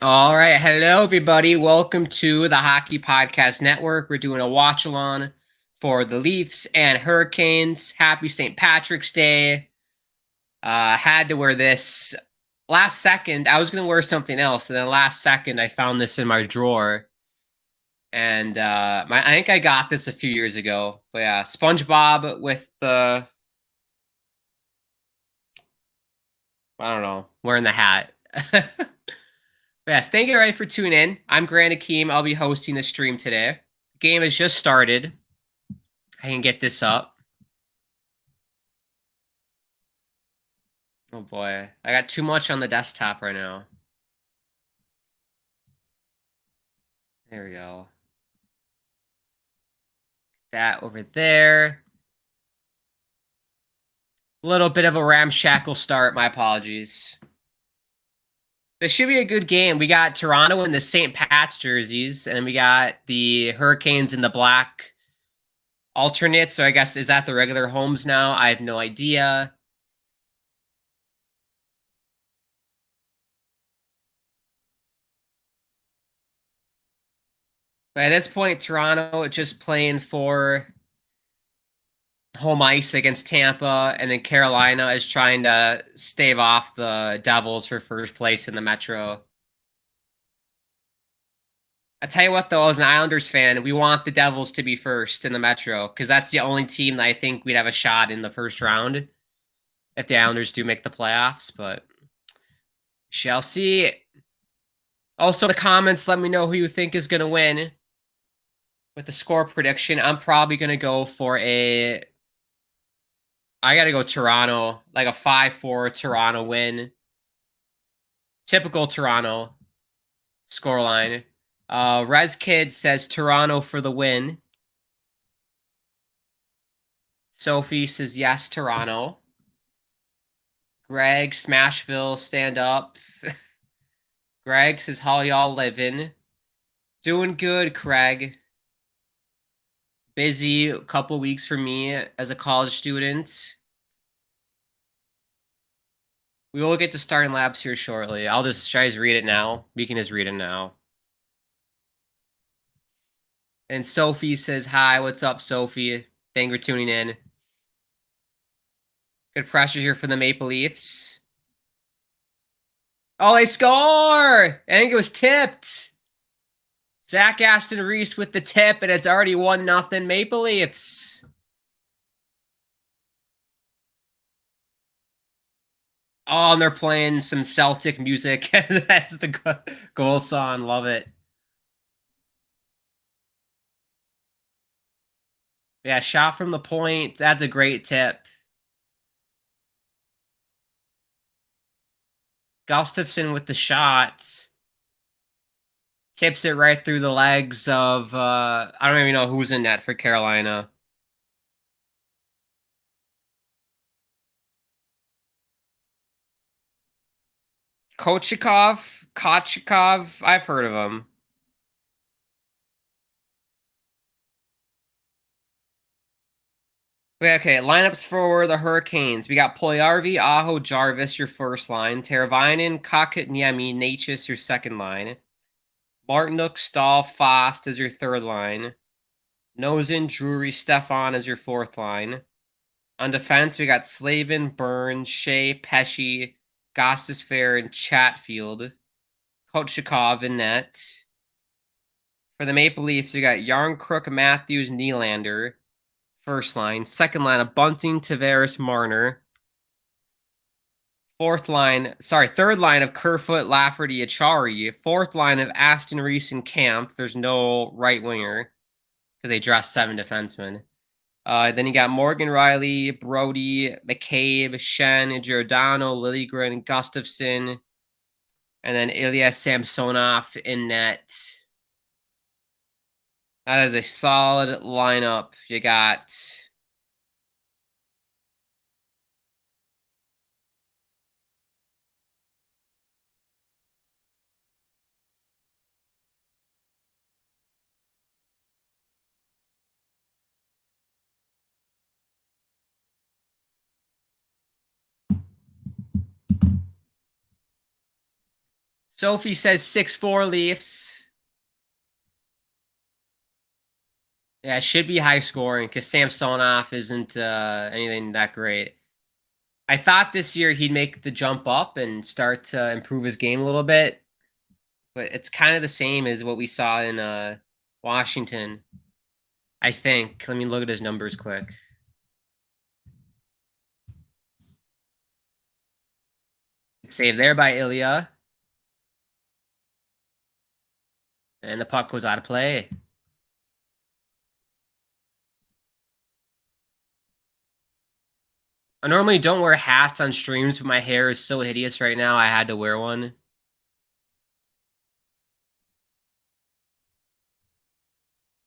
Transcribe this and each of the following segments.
All right. Hello, everybody. Welcome to the Hockey Podcast Network. We're doing a watch along for the Leafs and Hurricanes. Happy St. Patrick's Day. Had to wear this last second. I was going to wear something else. And then last second, I found this in my drawer. And I think I got this a few years ago. But yeah, SpongeBob with the, I don't know, wearing the hat. Yes, thank you everybody for tuning in. I'm Grant Akeem. I'll be hosting the stream today. The game has just started. I can get this up. Oh boy, I got too much on the desktop right now. There we go. That over there. A little bit of a ramshackle start. My apologies. This should be a good game. We got Toronto in the St. Pat's jerseys, and we got the Hurricanes in the black alternates. So I guess, is that the regular homes now? I have no idea. But at this point, Toronto just playing for home ice against Tampa, and then Carolina is trying to stave off the Devils for first place in the Metro. I tell you what, though, as an Islanders fan, we want the Devils to be first in the Metro because that's the only team that I think we'd have a shot in the first round if the Islanders do make the playoffs. But shall see. Also, in the comments, let me know who you think is going to win with the score prediction. I'm probably going to go for a. I got to go Toronto, like a 5-4 Toronto win. Typical Toronto scoreline. Rez Kid says Toronto for the win. Sophie says yes, Toronto. Greg Smashville, stand up. Greg says how y'all living? Doing good, Craig. Busy a couple weeks for me as a college student. We will get to starting labs here shortly. I'll just try to read it now. We can just read it now. And Sophie says hi. What's up, Sophie? Thank you for tuning in. Good pressure here for the Maple Leafs. Oh, they score! I think it was tipped. Zach Aston-Reese with the tip, and it's already 1-0 Maple Leafs. Oh, and they're playing some Celtic music. That's the goal song. Love it. Yeah, shot from the point. That's a great tip. Gustafson with the shots. Tips it right through the legs of, I don't even know who's in net for Carolina. Kochikov, I've heard of him. Okay, lineups for the Hurricanes. We got Puljujarvi, Aho, Jarvis, your first line. Teravainen, Kakatniemi, Natchez, your second line. Martinook, Stahl, Fast as your third line. Nozen, Drury, Stefan as your fourth line. On defense, we got Slavin, Burns, Shea, Pesci, Gostisbehere, and Chatfield. Kochikov in net. For the Maple Leafs, we got Yarncrook, Matthews, Nylander. First line. Second line of Bunting, Tavares, Marner. Third line of Kerfoot, Lafferty, Achari. Fourth line of Aston-Reese and Camp. There's no right winger because they dressed 7 defensemen. Then you got Morgan Riley, Brody, McCabe, Shen, Giordano, Liljegren, Gustafson, and then Ilya Samsonov in net. That is a solid lineup. You got Sophie says 6-4 Leafs. Yeah, it should be high scoring because Samsonov isn't anything that great. I thought this year he'd make the jump up and start to improve his game a little bit, but it's kind of the same as what we saw in Washington, I think. Let me look at his numbers quick. Save there by Ilya. And the puck goes out of play. I normally don't wear hats on streams, but my hair is so hideous right now, I had to wear one.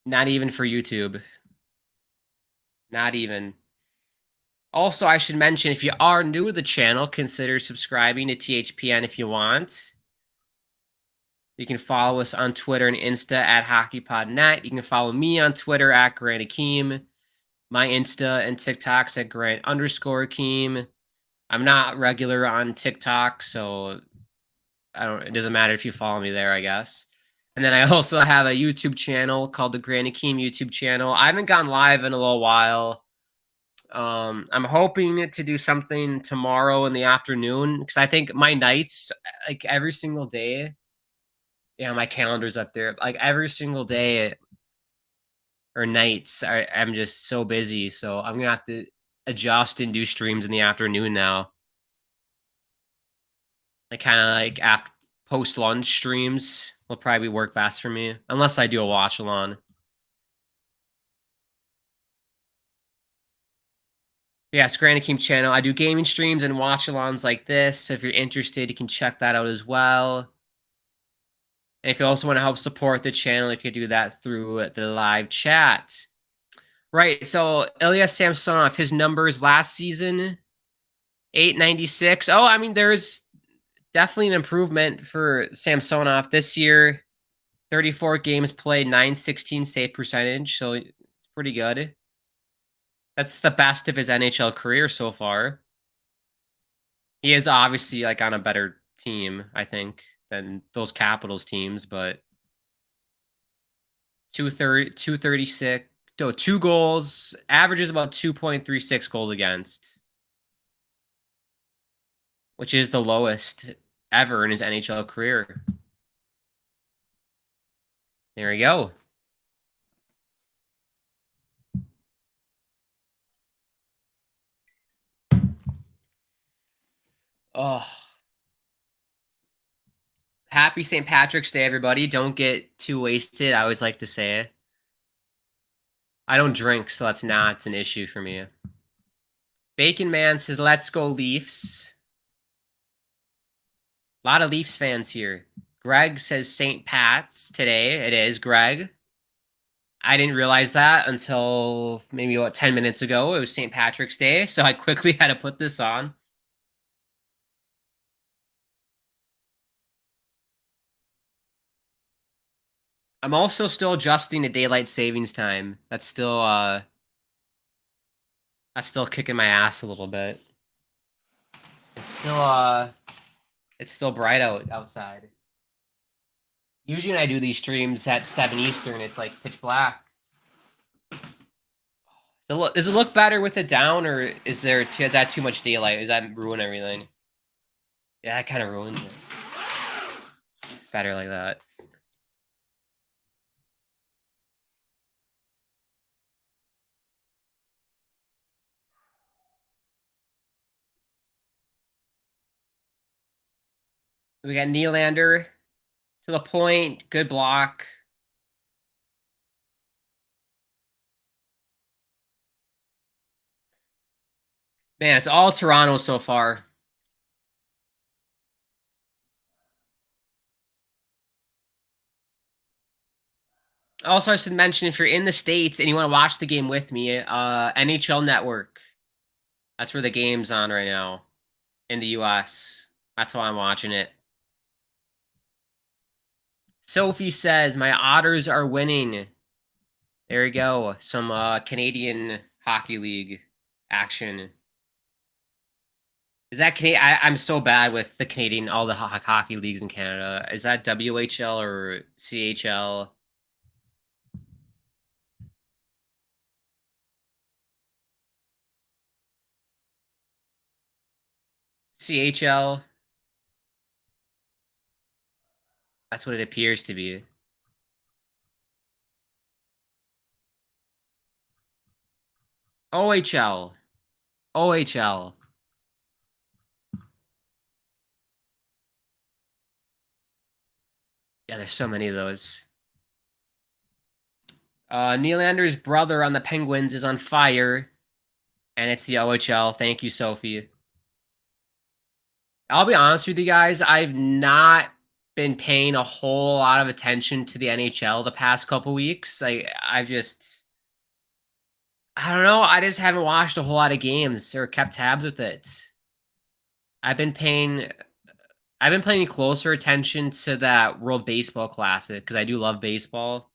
Not even for YouTube. Not even. Also, I should mention, if you are new to the channel, consider subscribing to THPN if you want. You can follow us on Twitter and Insta at HockeyPodNet. You can follow me on Twitter at Grant Akeem. My Insta and TikTok's at Grant_Akeem. I'm not regular on TikTok, so it doesn't matter if you follow me there, I guess. And then I also have a YouTube channel called the Grant Akeem YouTube channel. I haven't gone live in a little while. I'm hoping to do something tomorrow in the afternoon because I think my nights, like every single day, yeah, my calendar's up there. Like every single day or nights, I'm just so busy. So I'm gonna have to adjust and do streams in the afternoon now. Like kind of like after post lunch streams will probably work best for me, unless I do a watch along. Yeah, Grant Akeem channel. I do gaming streams and watch-alongs like this. So if you're interested, you can check that out as well. And if you also want to help support the channel, you could do that through the live chat. Right, so Ilya Samsonov, his numbers last season, 896. Oh, I mean, there's definitely an improvement for Samsonov this year. 34 games played, 916 save percentage, so it's pretty good. That's the best of his NHL career so far. He is obviously like on a better team, I think, than those Capitals teams, but 236, no, 2 goals, averages about 2.36 goals against, which is the lowest ever in his NHL career. There we go. Oh. Happy St. Patrick's Day, everybody. Don't get too wasted. I always like to say it. I don't drink, so that's not an issue for me. Bacon Man says, let's go Leafs. A lot of Leafs fans here. Greg says St. Pat's today. It is, Greg. I didn't realize that until maybe, 10 minutes ago. It was St. Patrick's Day, so I quickly had to put this on. I'm also still adjusting to daylight savings time. That's still kicking my ass a little bit. It's still bright outside. Usually when I do these streams at 7 Eastern, it's like pitch black. So does it look better with it down, or is that too much daylight? Does that ruin everything? Yeah, that kind of ruins it. Better like that. We got Nylander to the point. Good block. Man, it's all Toronto so far. Also, I should mention, if you're in the States and you want to watch the game with me, NHL Network. That's where the game's on right now in the US. That's why I'm watching it. Sophie says, my Otters are winning. There you go. Some Canadian Hockey League action. Is that Canadian? I'm so bad with the Canadian, all the hockey leagues in Canada. Is that WHL or CHL? CHL. That's what it appears to be. OHL. OHL. Yeah, there's so many of those. Nylander's brother on the Penguins is on fire, and it's the OHL. Thank you, Sophie. I'll be honest with you guys. I've not been paying a whole lot of attention to the NHL the past couple weeks. I don't know. I just haven't watched a whole lot of games or kept tabs with it. I've been paying I've been paying closer attention to that World Baseball Classic because I do love baseball.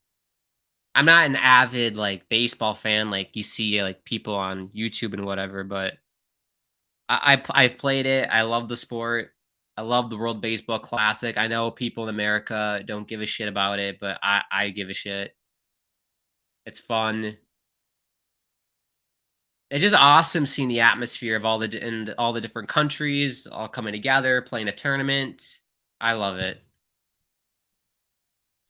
I'm not an avid like baseball fan like you see like people on YouTube and whatever, but I've played it. I love the sport. I love the World Baseball Classic. I know people in America don't give a shit about it, but I give a shit. It's fun. It's just awesome seeing the atmosphere of all the different countries all coming together, playing a tournament. I love it.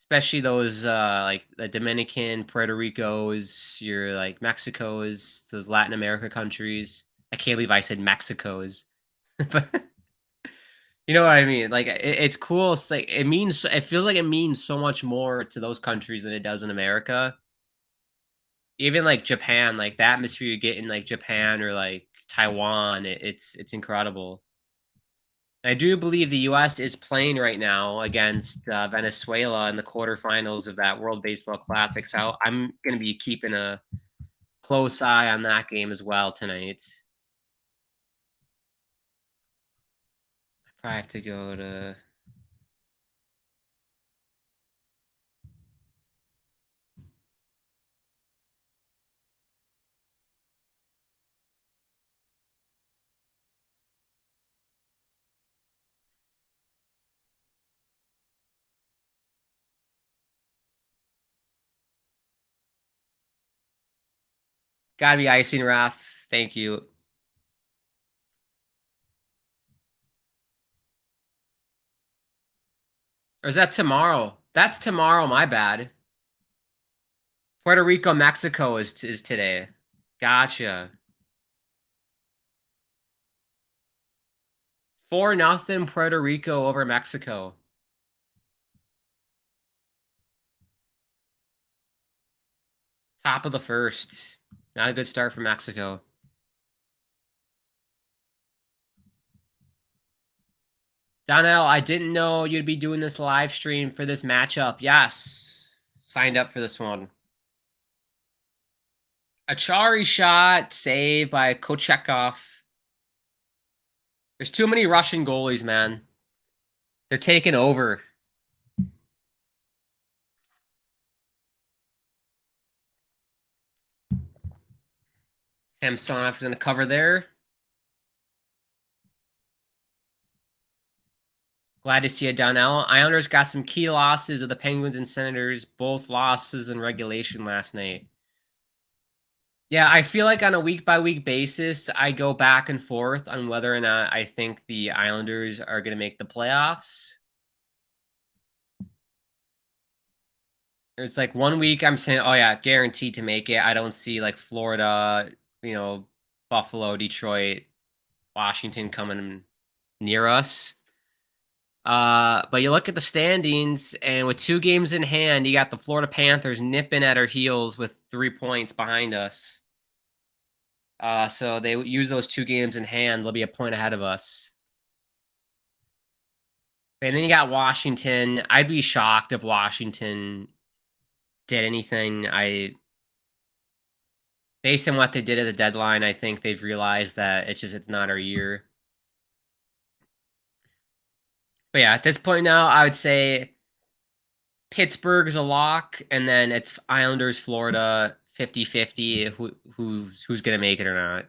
Especially those like the Dominican, Puerto Ricos, your like Mexico's, those Latin America countries. I can't believe I said Mexico's. But you know what I mean? Like it's cool. It's like it feels like it means so much more to those countries than it does in America. Even like Japan, like the atmosphere you get in like Japan or like Taiwan, it's incredible. I do believe the U.S. is playing right now against Venezuela in the quarterfinals of that World Baseball Classic. So I'm going to be keeping a close eye on that game as well tonight. I probably have to go to. Gotta be icing, Raf. Thank you. Or is that tomorrow? That's tomorrow. My bad. Puerto Rico, Mexico is today. Gotcha. 4-0 Puerto Rico over Mexico. Top of the first. Not a good start for Mexico. Donnell, I didn't know you'd be doing this live stream for this matchup. Yes. Signed up for this one. Achari shot, saved by Kochekov. There's too many Russian goalies, man. They're taking over. Samsonov is in the cover there. Glad to see it, Donnell. Islanders got some key losses of the Penguins and Senators, both losses in regulation last night. Yeah, I feel like on a week-by-week basis, I go back and forth on whether or not I think the Islanders are going to make the playoffs. It's like 1 week I'm saying, oh yeah, guaranteed to make it. I don't see like Florida, Buffalo, Detroit, Washington coming near us. But you look at the standings, and with 2 games in hand, you got the Florida Panthers nipping at our heels with 3 points behind us. So they use those 2 games in hand, they'll be a point ahead of us. And then you got Washington. I'd be shocked if Washington did anything. Based on what they did at the deadline, I think they've realized that it's not our year. But yeah, at this point now, I would say Pittsburgh's a lock, and then it's Islanders, Florida, 50-50 who's going to make it or not.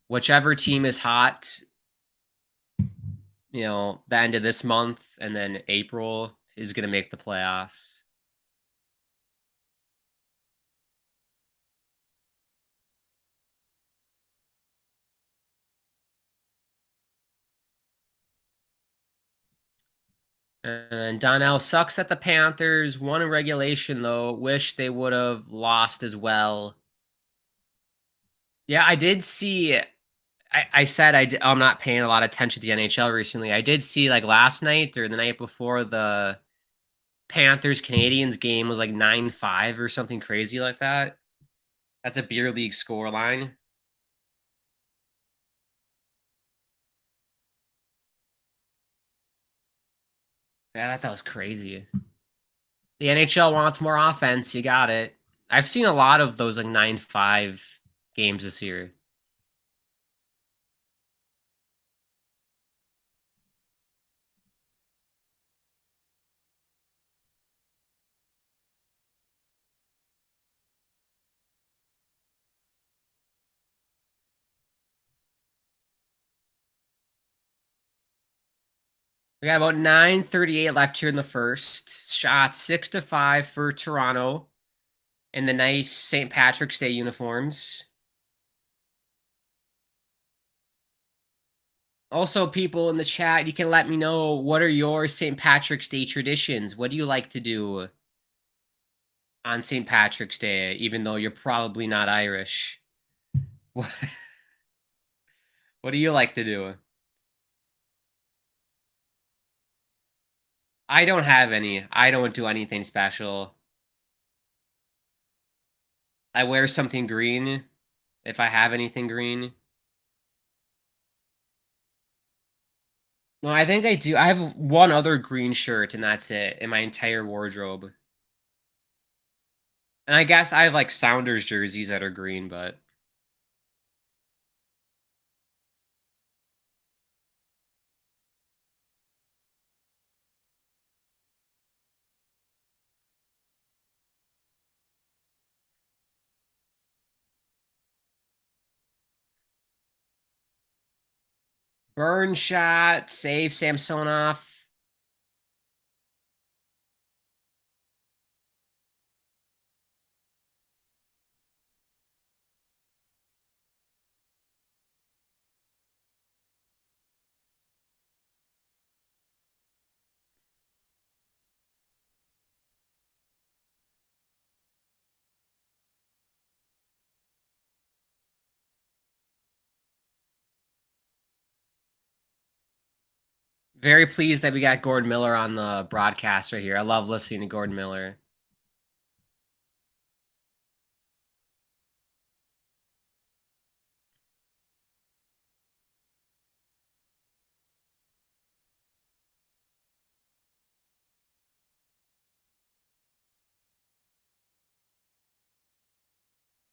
Whichever team is hot the end of this month and then April is going to make the playoffs. And Donnell sucks at the Panthers. Won in regulation, though. Wish they would have lost as well. Yeah, I did see. I said I'm not paying a lot of attention to the NHL recently. I did see like last night or the night before the Panthers Canadians game was like 9-5 or something crazy like that. That's a beer league score line. Yeah, that was crazy. The NHL wants more offense. You got it. I've seen a lot of those like 9-5 games this year. We got about 9:38 left here in the first. Shot 6-5 for Toronto in the nice St. Patrick's Day uniforms. Also, people in the chat, you can let me know what are your St. Patrick's Day traditions? What do you like to do on St. Patrick's Day, even though you're probably not Irish? What do you like to do? I don't have any. I don't do anything special. I wear something green if I have anything green. No, I think I do. I have one other green shirt, and that's it in my entire wardrobe. And I guess I have like Sounders jerseys that are green, but burn shot, save Samsonov. Very pleased that we got Gordon Miller on the broadcast right here. I love listening to Gordon Miller.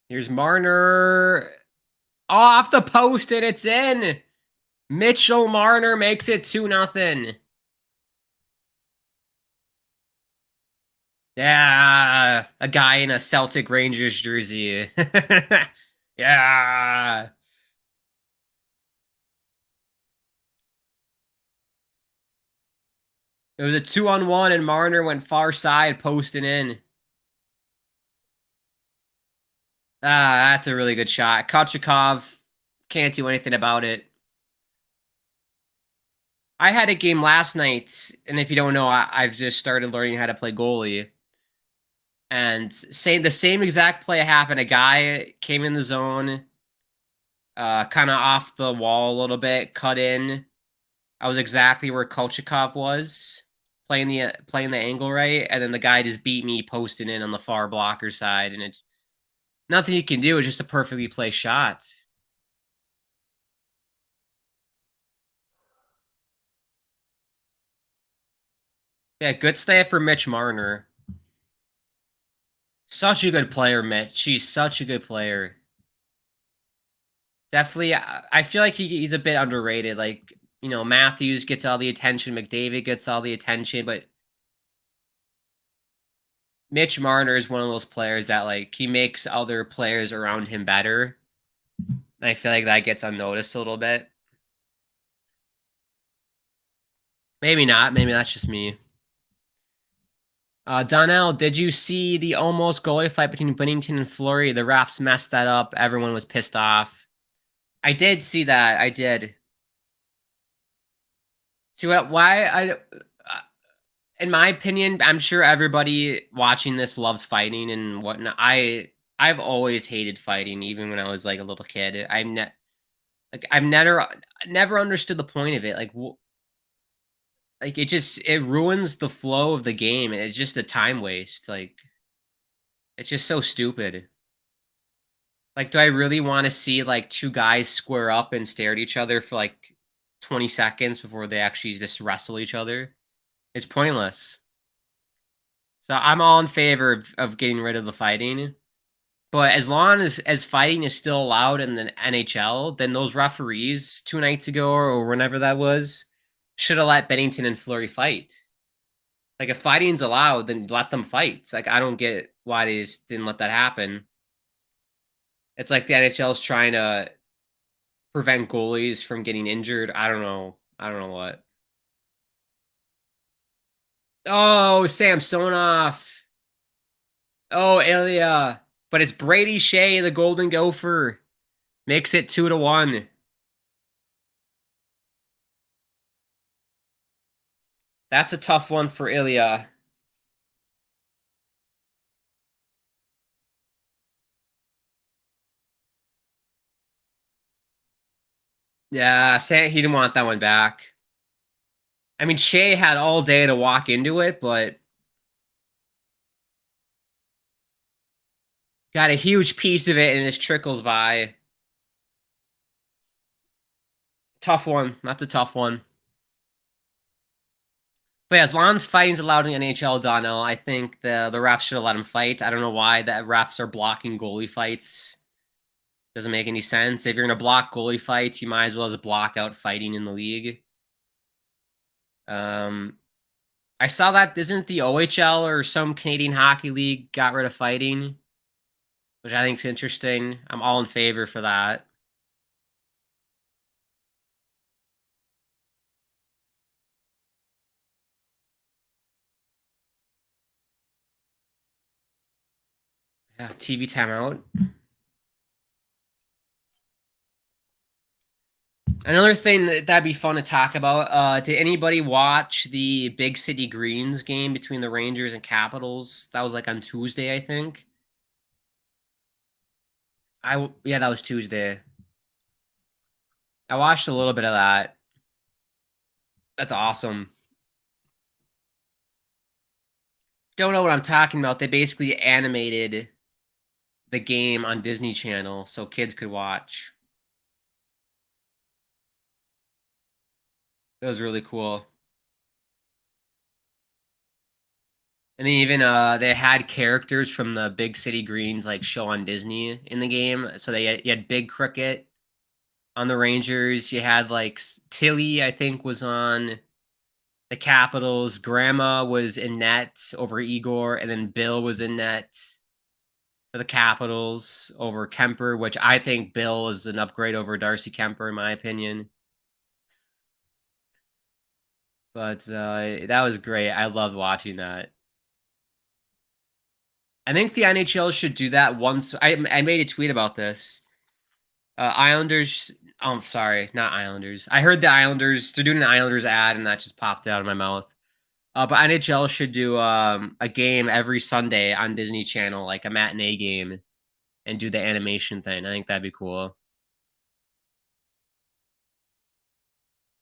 Here's Marner off the post, and it's in. Mitchell Marner makes it 2-0. Yeah, a guy in a Celtic Rangers jersey. Yeah. It was a 2-on-1, and Marner went far side, posting in. Ah, that's a really good shot. Kochikov can't do anything about it. I had a game last night, and if you don't know, I've just started learning how to play goalie. And the same exact play happened. A guy came in the zone, kind of off the wall a little bit, cut in. I was exactly where Kolchakov was, playing the angle right, and then the guy just beat me posting in on the far blocker side, and it's nothing you can do. It's just a perfectly placed shot. Yeah, good stay for Mitch Marner. Such a good player, Mitch. He's such a good player. Definitely, I feel like he's a bit underrated. Like, Matthews gets all the attention, McDavid gets all the attention, but Mitch Marner is one of those players that like he makes other players around him better. And I feel like that gets unnoticed a little bit. Maybe not. Maybe that's just me. Donnell, did you see the almost goalie fight between Binnington and Fleury? The refs messed that up. Everyone was pissed off. I did see that. I did. See what? Why? In my opinion, I'm sure everybody watching this loves fighting and whatnot. I've always hated fighting, even when I was like a little kid. I've never understood the point of it. Like it ruins the flow of the game. It's just a time waste. Like it's just so stupid. Like, do I really want to see like two guys square up and stare at each other for like 20 seconds before they actually just wrestle each other? It's pointless. So I'm all in favor of getting rid of the fighting. But as long as fighting is still allowed in the NHL, then those referees 2 nights ago or whenever that was should have let Bennington and Fleury fight. Like if fighting's allowed, then let them fight. Like I don't get why they just didn't let that happen. It's like the NHL's trying to prevent goalies from getting injured. I don't know. I don't know what. Oh, Samsonov. Oh, Ilya. But it's Brady Shea, the Golden Gopher. Makes it 2-1. That's a tough one for Ilya. Yeah, he didn't want that one back. I mean, Shea had all day to walk into it, but got a huge piece of it and it just trickles by. Tough one. That's a tough one. But yeah, as long as fighting's allowed in the NHL, Dono, I think the refs should have let him fight. I don't know why the refs are blocking goalie fights. Doesn't make any sense. If you're going to block goalie fights, you might as well just block out fighting in the league. I saw that isn't the OHL or some Canadian Hockey League got rid of fighting, which I think is interesting. I'm all in favor for that. Yeah, TV timeout. Another thing that'd be fun to talk about. Did anybody watch the Big City Greens game between the Rangers and Capitals? That was like on Tuesday, I think. Yeah, that was Tuesday. I watched a little bit of that. That's awesome. Don't know what I'm talking about. They basically animated the game on Disney Channel so kids could watch. It was really cool. And then even they had characters from the Big City Greens like show on Disney in the game. So you had Big Cricket on the Rangers. You had like Tilly, I think, was on the Capitals. Grandma was in net over Igor, and then Bill was in net for the Capitals over Kemper, which I think Bill is an upgrade over Darcy Kemper in my opinion. But that was great. I loved watching that. I think the NHL should do that once. I made a tweet about this. Islanders. Oh, I'm sorry, not Islanders. I heard the Islanders. They're doing an Islanders ad, and that just popped out of my mouth. But NHL should do a game every Sunday on Disney Channel, like a matinee game, and do the animation thing. I think that'd be cool.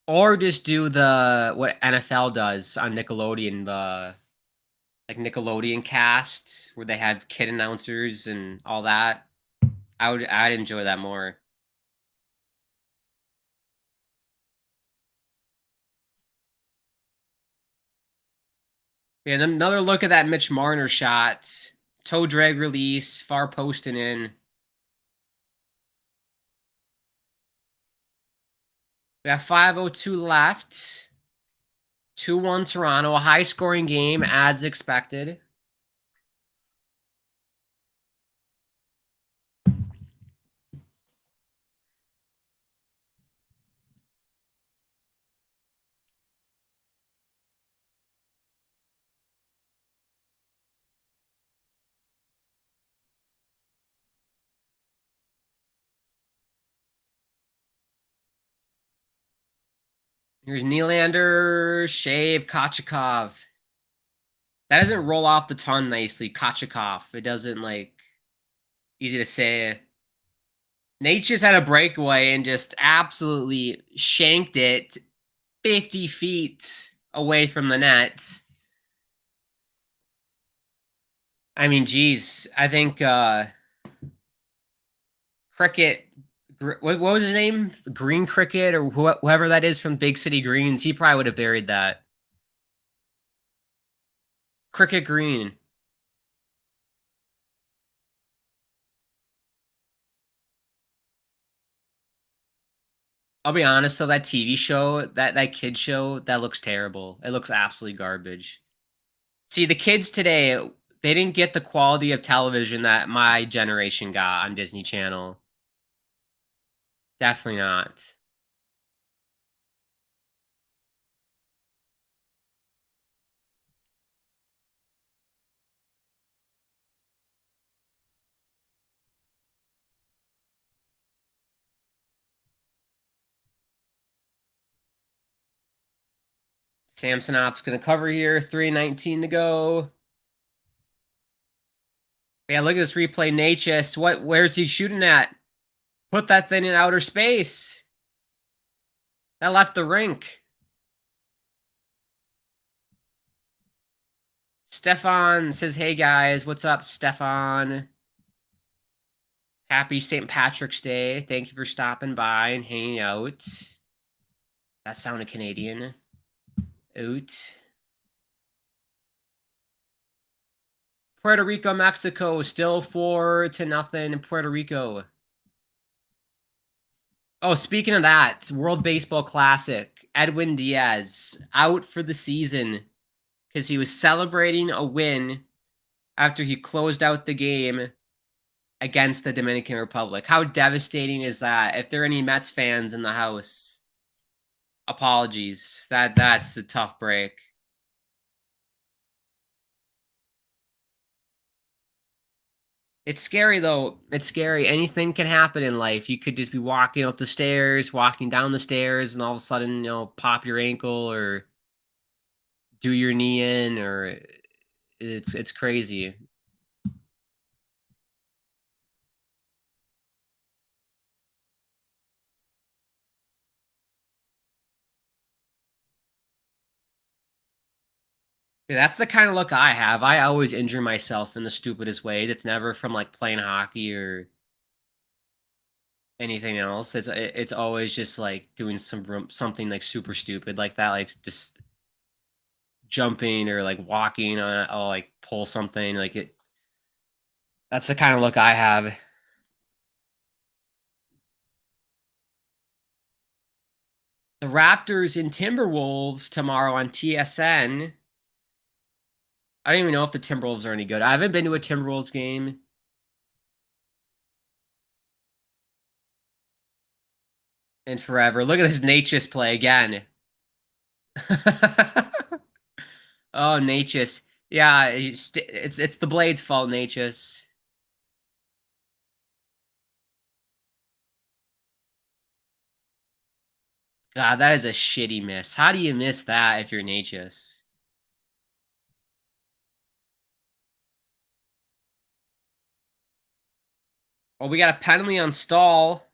Or just do the what NFL does on Nickelodeon, the like Nickelodeon cast where they have kid announcers and all that. I'd enjoy that more. Yeah, and another look at that Mitch Marner shot. Toe drag release, far posting in. We have 5:02 left. 2-1 Toronto, a high scoring game as expected. Here's Nylander, Shave, Kochikov. That doesn't roll off the tongue nicely. Kochikov. It doesn't like easy to say. Nate just had a breakaway and just absolutely shanked it 50 feet away from the net. I mean, geez, I think Cricket, what was his name? Green Cricket or whoever that is from Big City Greens, he probably would have buried that. Cricket Green. I'll be honest though, that TV show, that kid show, that looks terrible. It looks absolutely garbage. See, the kids today, they didn't get the quality of television that my generation got on Disney Channel. Definitely not. Samsonov's going to cover here. 3:19 to go. Yeah, look at this replay. Natchez. Where's he shooting at? Put that thing in outer space. That left the rink. Stefan says, hey guys, what's up, Stefan? Happy St. Patrick's Day. Thank you for stopping by and hanging out. That sounded Canadian. Out. Puerto Rico, Mexico, still 4-0 in Puerto Rico. Oh, speaking of that, World Baseball Classic, Edwin Diaz out for the season because he was celebrating a win after he closed out the game against the Dominican Republic. How devastating is that? If there are any Mets fans in the house, apologies. That's a tough break. It's scary though. It's scary. Anything can happen in life. You could just be walking up the stairs, walking down the stairs, and all of a sudden, pop your ankle or do your knee in, or it's crazy. Yeah, that's the kind of look I have. I always injure myself in the stupidest ways. It's never from like playing hockey or anything else. It's always just like doing something like super stupid like that, like just jumping or like walking on. I'll like pull something like it. That's the kind of look I have. The Raptors and Timberwolves tomorrow on TSN. I don't even know if the Timberwolves are any good. I haven't been to a Timberwolves game in forever. Look at this Natchez play again. Oh, Natchez. Yeah, it's the Blades' fault, Natchez. God, that is a shitty miss. How do you miss that if you're Natchez? Well, we got a penalty on Stahl.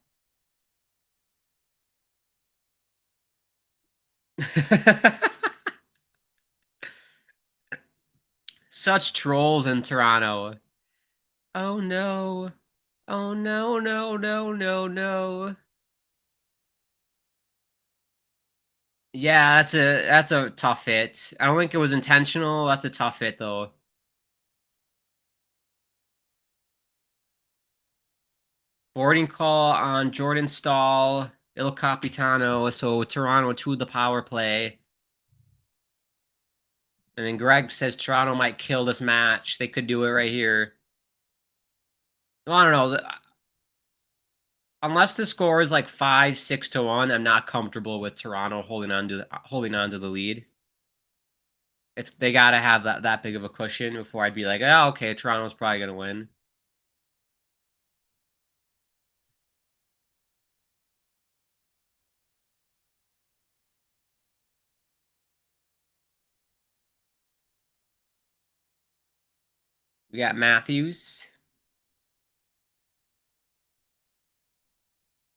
Such trolls in Toronto. Oh no. Oh no, no, no, no, no. Yeah, that's a tough hit. I don't think it was intentional. That's a tough hit though. Boarding call on Jordan Stahl, Il Capitano. So Toronto to the power play. And then Greg says Toronto might kill this match. They could do it right here. Well, I don't know. Unless the score is like 5-6-1, I'm not comfortable with Toronto holding on to the lead. They gotta have that big of a cushion before I'd be like, oh, okay, Toronto's probably gonna win. We got Matthews.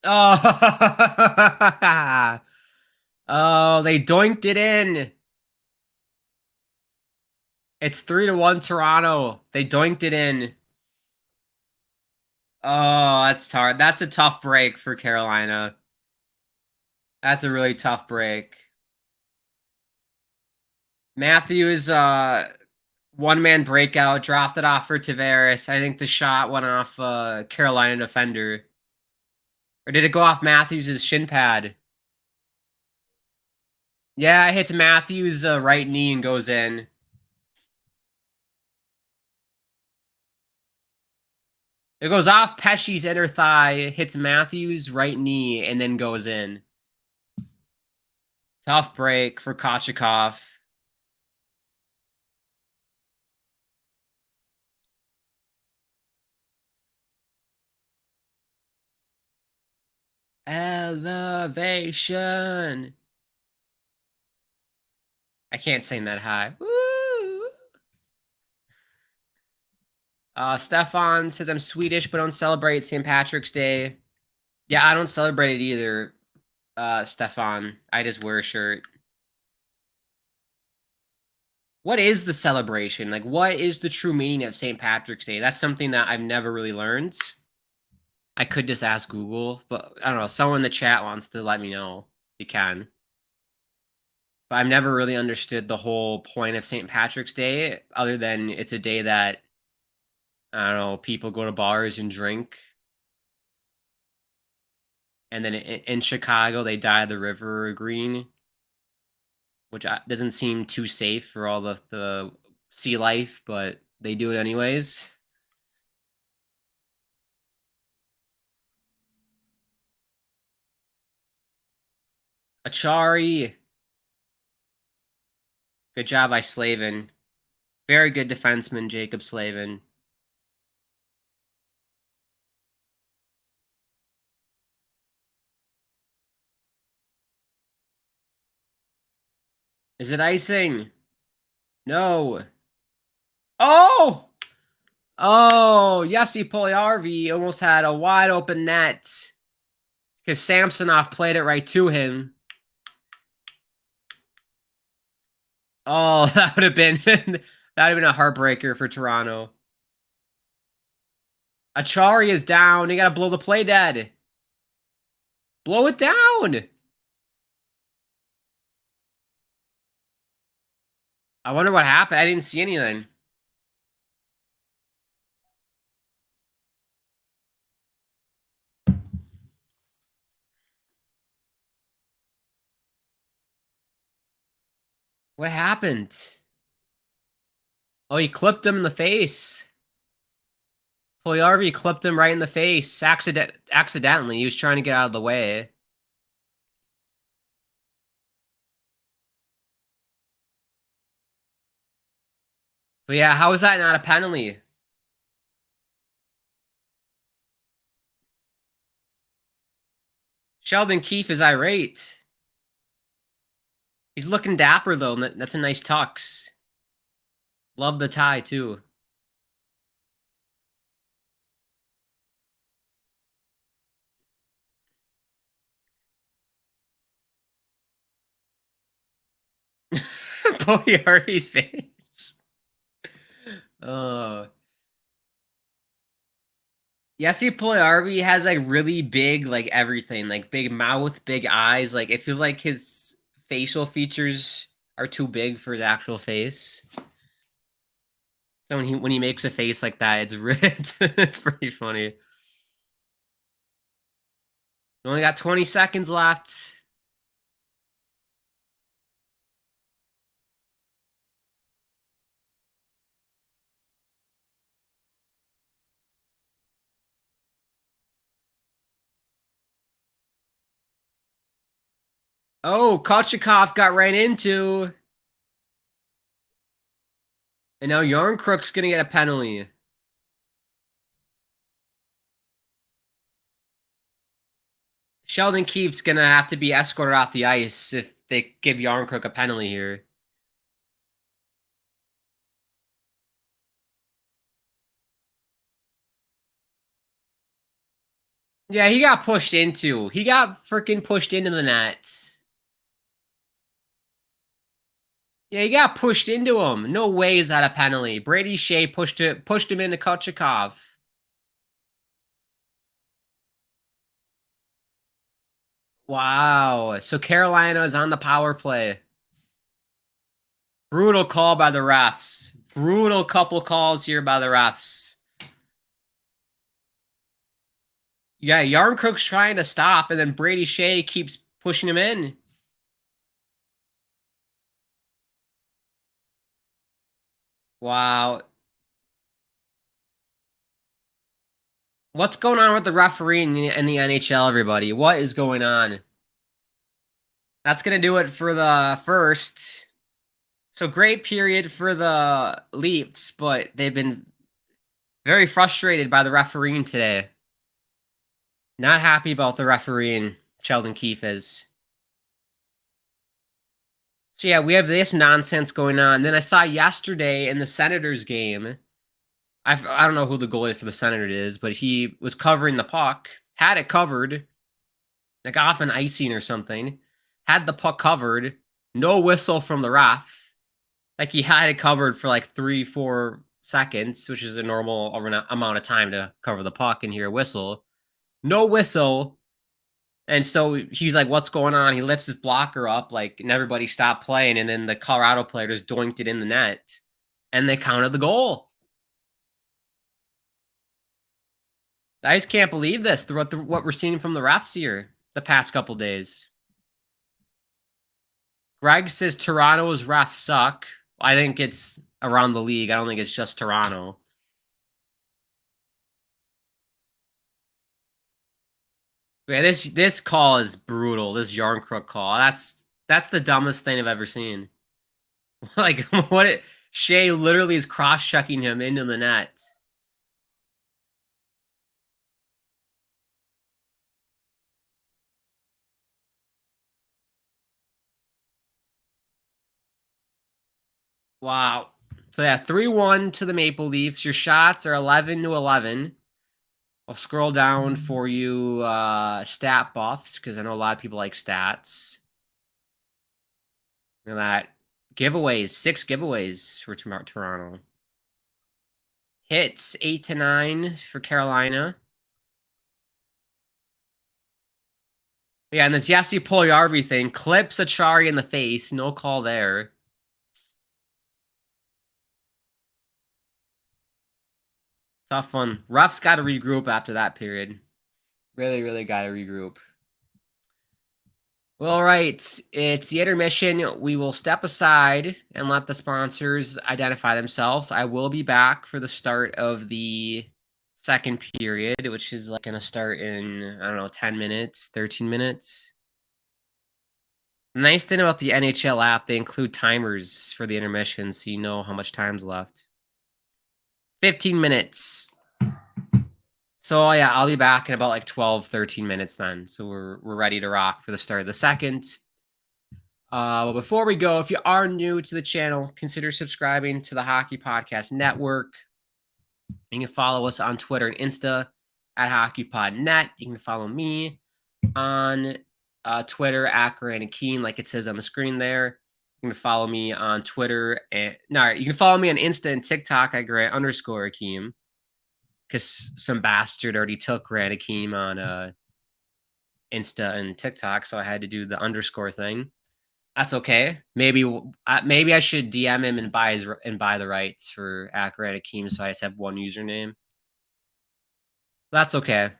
Oh, oh, they doinked it in. It's 3-1 Toronto. They doinked it in. Oh, that's hard. That's a tough break for Carolina. That's a really tough break. Matthews, one-man breakout, dropped it off for Tavares. I think the shot went off Carolina defender. Or did it go off Matthews' shin pad? Yeah, it hits Matthews' right knee and goes in. It goes off Pesci's inner thigh, hits Matthews' right knee, and then goes in. Tough break for Kochetkov. Elevation. I can't sing that high. Woo! Stefan says I'm Swedish but don't celebrate St. Patrick's Day. Yeah, I don't celebrate it either, Stefan. I just wear a shirt. What is the celebration? Like, what is the true meaning of St. Patrick's Day? That's something that I've never really learned. I could just ask Google, but I don't know. Someone in the chat wants to let me know. You can. But I've never really understood the whole point of St. Patrick's Day, other than it's a day that, I don't know, people go to bars and drink. And then in Chicago, they dye the river green, which doesn't seem too safe for all the sea life, but they do it anyways. Achari. Good job by Slavin. Very good defenseman, Jacob Slavin. Is it icing? No. Oh! Oh, Yessi Puljujärvi almost had a wide open net because Samsonov played it right to him. Oh, that would have been a heartbreaker for Toronto. Achari is down. You gotta blow the play dead. Blow it down. I wonder what happened. I didn't see anything. What happened? Oh, he clipped him in the face. Puljujärvi clipped him right in the face. Accidentally. He was trying to get out of the way. But yeah, how is that not a penalty? Sheldon Keefe is irate. He's looking dapper, though. That's a nice tux. Love the tie, too. Puljujärvi's face. Oh. Yessi Puljujärvi has like really big, like everything, like big mouth, big eyes. Like it feels like his facial features are too big for his actual face. So when he makes a face like that, it's pretty funny. We only got 20 seconds left. Oh, Kochetkov got ran into. And now Yarncrook's going to get a penalty. Sheldon Keefe's going to have to be escorted off the ice if they give Yarncrook a penalty here. Yeah, he got pushed into. He got freaking pushed into the net. Yeah, he got pushed into him. No way is that a penalty. Brady Shea pushed him into Kochekov. Wow. So Carolina is on the power play. Brutal call by the refs. Brutal couple calls here by the refs. Yeah, Yarncrook's trying to stop, and then Brady Shea keeps pushing him in. Wow. What's going on with the referee in the NHL, everybody? What is going on? That's going to do it for the first. So great period for the Leafs, but they've been very frustrated by the refereeing today. Not happy about the refereeing, Sheldon Keefe is. So yeah, we have this nonsense going on. Then I saw yesterday in the Senators game, I don't know who the goalie for the Senators is, but he was covering the puck, had it covered, like off an icing or something, had the puck covered, no whistle from the ref. Like he had it covered for like 3-4 seconds, which is a normal amount of time to cover the puck and hear a whistle. No whistle. And so he's like, what's going on? He lifts his blocker up, like, and everybody stopped playing. And then the Colorado player just doinked it in the net. And they counted the goal. I just can't believe this, what we're seeing from the refs here the past couple days. Greg says Toronto's refs suck. I think it's around the league. I don't think it's just Toronto. Yeah, this call is brutal. This Yarncrook call. That's the dumbest thing I've ever seen. Like what Shea literally is cross-checking him into the net. Wow. So yeah, 3-1 to the Maple Leafs. Your shots are 11-11. I'll scroll down for you stat buffs because I know a lot of people like stats. Look at that. Giveaways, 6 giveaways for Toronto. Hits 8-9 for Carolina. Yeah, and this Jesse Puljujarvi thing clips Achari in the face. No call there. Tough one. Refs got to regroup after that period. Really, really got to regroup. Well, all right. It's the intermission. We will step aside and let the sponsors identify themselves. I will be back for the start of the second period, which is like going to start in, I don't know, 10 minutes, 13 minutes. The nice thing about the NHL app, they include timers for the intermission, so you know how much time's left. 15 minutes. So yeah, I'll be back in about like 12, 13 minutes then. So we're ready to rock for the start of the second. But before we go, if you are new to the channel, consider subscribing to the Hockey Podcast Network. You can follow us on Twitter and Insta at HockeyPodNet. You can follow me on Twitter at Grant and Keen, like it says on the screen there. You can follow me on Twitter and you can follow me on Insta and TikTok at Grant_Akeem. Because some bastard already took Grant Akeem on Insta and TikTok, so I had to do the underscore thing. That's okay. Maybe I should DM him and buy the rights for at Grant Akeem, so I just have one username. That's okay.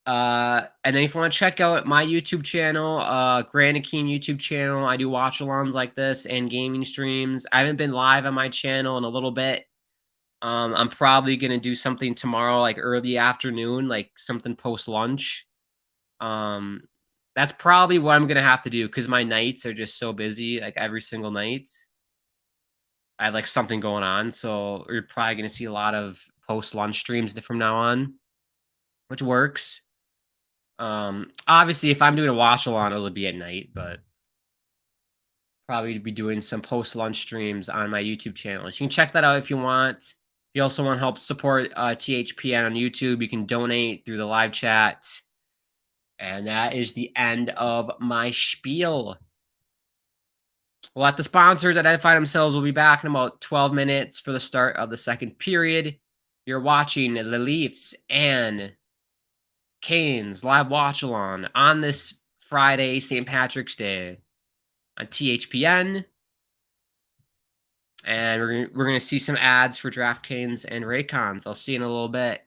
And then if you want to check out my YouTube channel, Grant Akeem YouTube channel, I do watch-alongs like this and gaming streams. I haven't been live on my channel in a little bit. I'm probably going to do something tomorrow, like early afternoon, like something post-lunch. That's probably what I'm going to have to do because my nights are just so busy, like every single night. I have like something going on, so you're probably going to see a lot of post-lunch streams from now on, which works. Obviously, if I'm doing a watch-along, it'll be at night, but probably be doing some post-lunch streams on my YouTube channel. So you can check that out if you want. If you also want to help support THPN on YouTube, you can donate through the live chat. And that is the end of my spiel. We'll let the sponsors identify themselves. We'll be back in about 12 minutes for the start of the second period. You're watching the Leafs and Canes live watch along on this Friday, St. Patrick's Day on THPN. And we're gonna see some ads for DraftKings and Raycons. I'll see you in a little bit.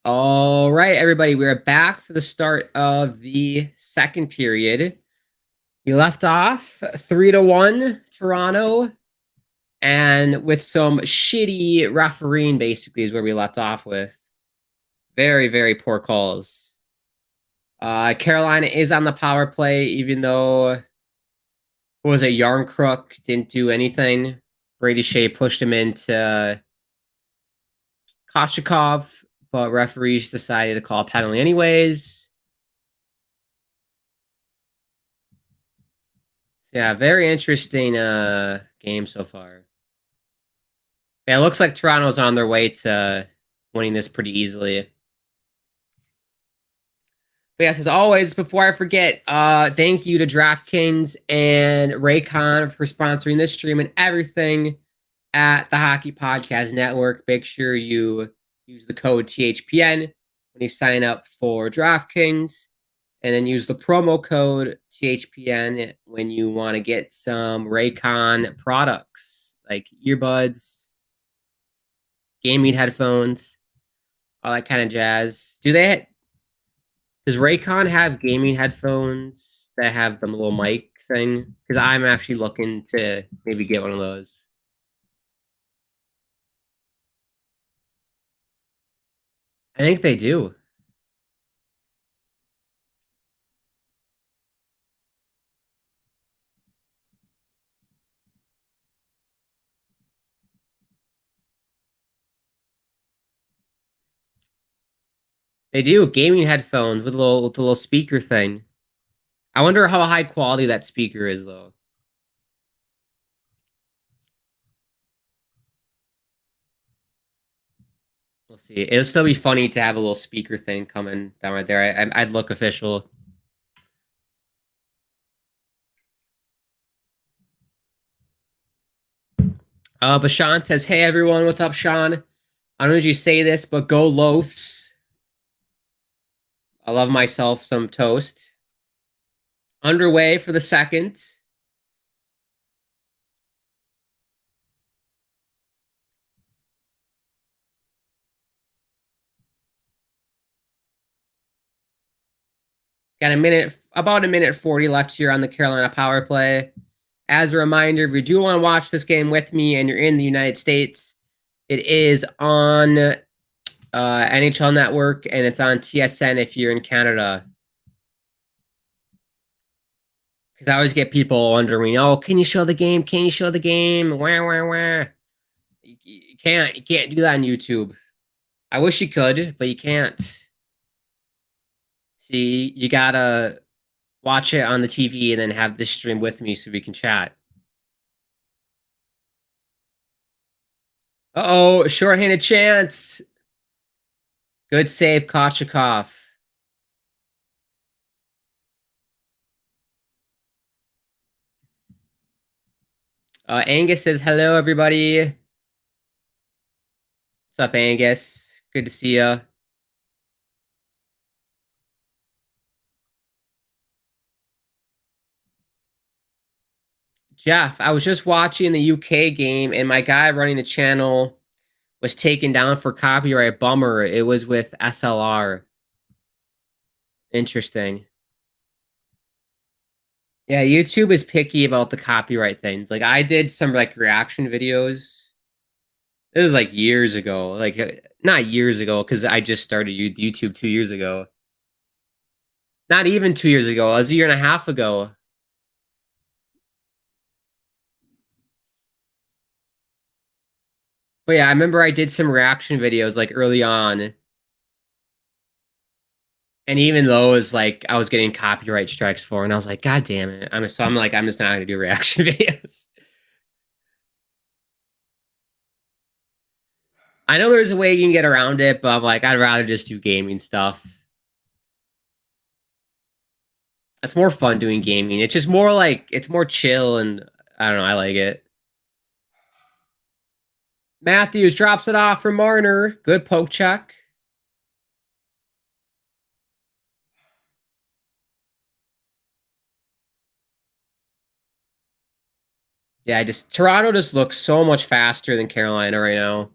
All right, everybody, we're back for the start of the second period. We left off 3-1 Toronto, and with some shitty refereeing, basically, is where we left off with. Very, very poor calls. Carolina is on the power play, even though who was a Yarn Crook didn't do anything. Brady Shea pushed him into Koshikov, but referees decided to call a penalty anyways. Yeah, very interesting game so far. Yeah, it looks like Toronto's on their way to winning this pretty easily. But yes, as always, before I forget, thank you to DraftKings and Raycon for sponsoring this stream and everything at the Hockey Podcast Network. Make sure you use the code THPN when you sign up for DraftKings, and then use the promo code THPN when you want to get some Raycon products like earbuds, gaming headphones, all that kind of jazz. Does Raycon have gaming headphones that have the little mic thing? Because I'm actually looking to maybe get one of those. I think they do. They do gaming headphones with the little speaker thing. I wonder how high quality that speaker is, though. We'll see. It'll still be funny to have a little speaker thing coming down right there. I'd look official. But Sean says, "Hey everyone, what's up, Sean? I don't know if you say this, but go loafs. I love myself some toast. Underway for the second. Got about a minute 40 left here on the Carolina power play. As a reminder, if you do want to watch this game with me and you're in the United States, it is on NHL Network and it's on TSN if you're in Canada. Because I always get people wondering, oh, can you show the game? Can you show the game? Where? You can't do that on YouTube. I wish you could, but you can't. See, you gotta watch it on the TV and then have this stream with me so we can chat. Uh-oh, shorthanded chance. Good save, Kochikov. Angus says, hello, everybody. What's up, Angus? Good to see you. Jeff, I was just watching the UK game, and my guy running the channel was taken down for copyright. Bummer. It was with SLR. Interesting. Yeah, YouTube is picky about the copyright things. Like, I did some, like, reaction videos. It was, like, years ago. Like, not years ago, because I just started YouTube 2 years ago. Not even 2 years ago. It was a year and a half ago. But yeah, I remember I did some reaction videos, like, early on. And even those, like, I was getting copyright strikes for, and I was like, God damn it. I'm just not gonna do reaction videos. I know there's a way you can get around it, but I'm like, I'd rather just do gaming stuff. It's more fun doing gaming. It's just more like, it's more chill, and I don't know, I like it. Matthews drops it off for Marner. Good poke check. Yeah, Toronto just looks so much faster than Carolina right now.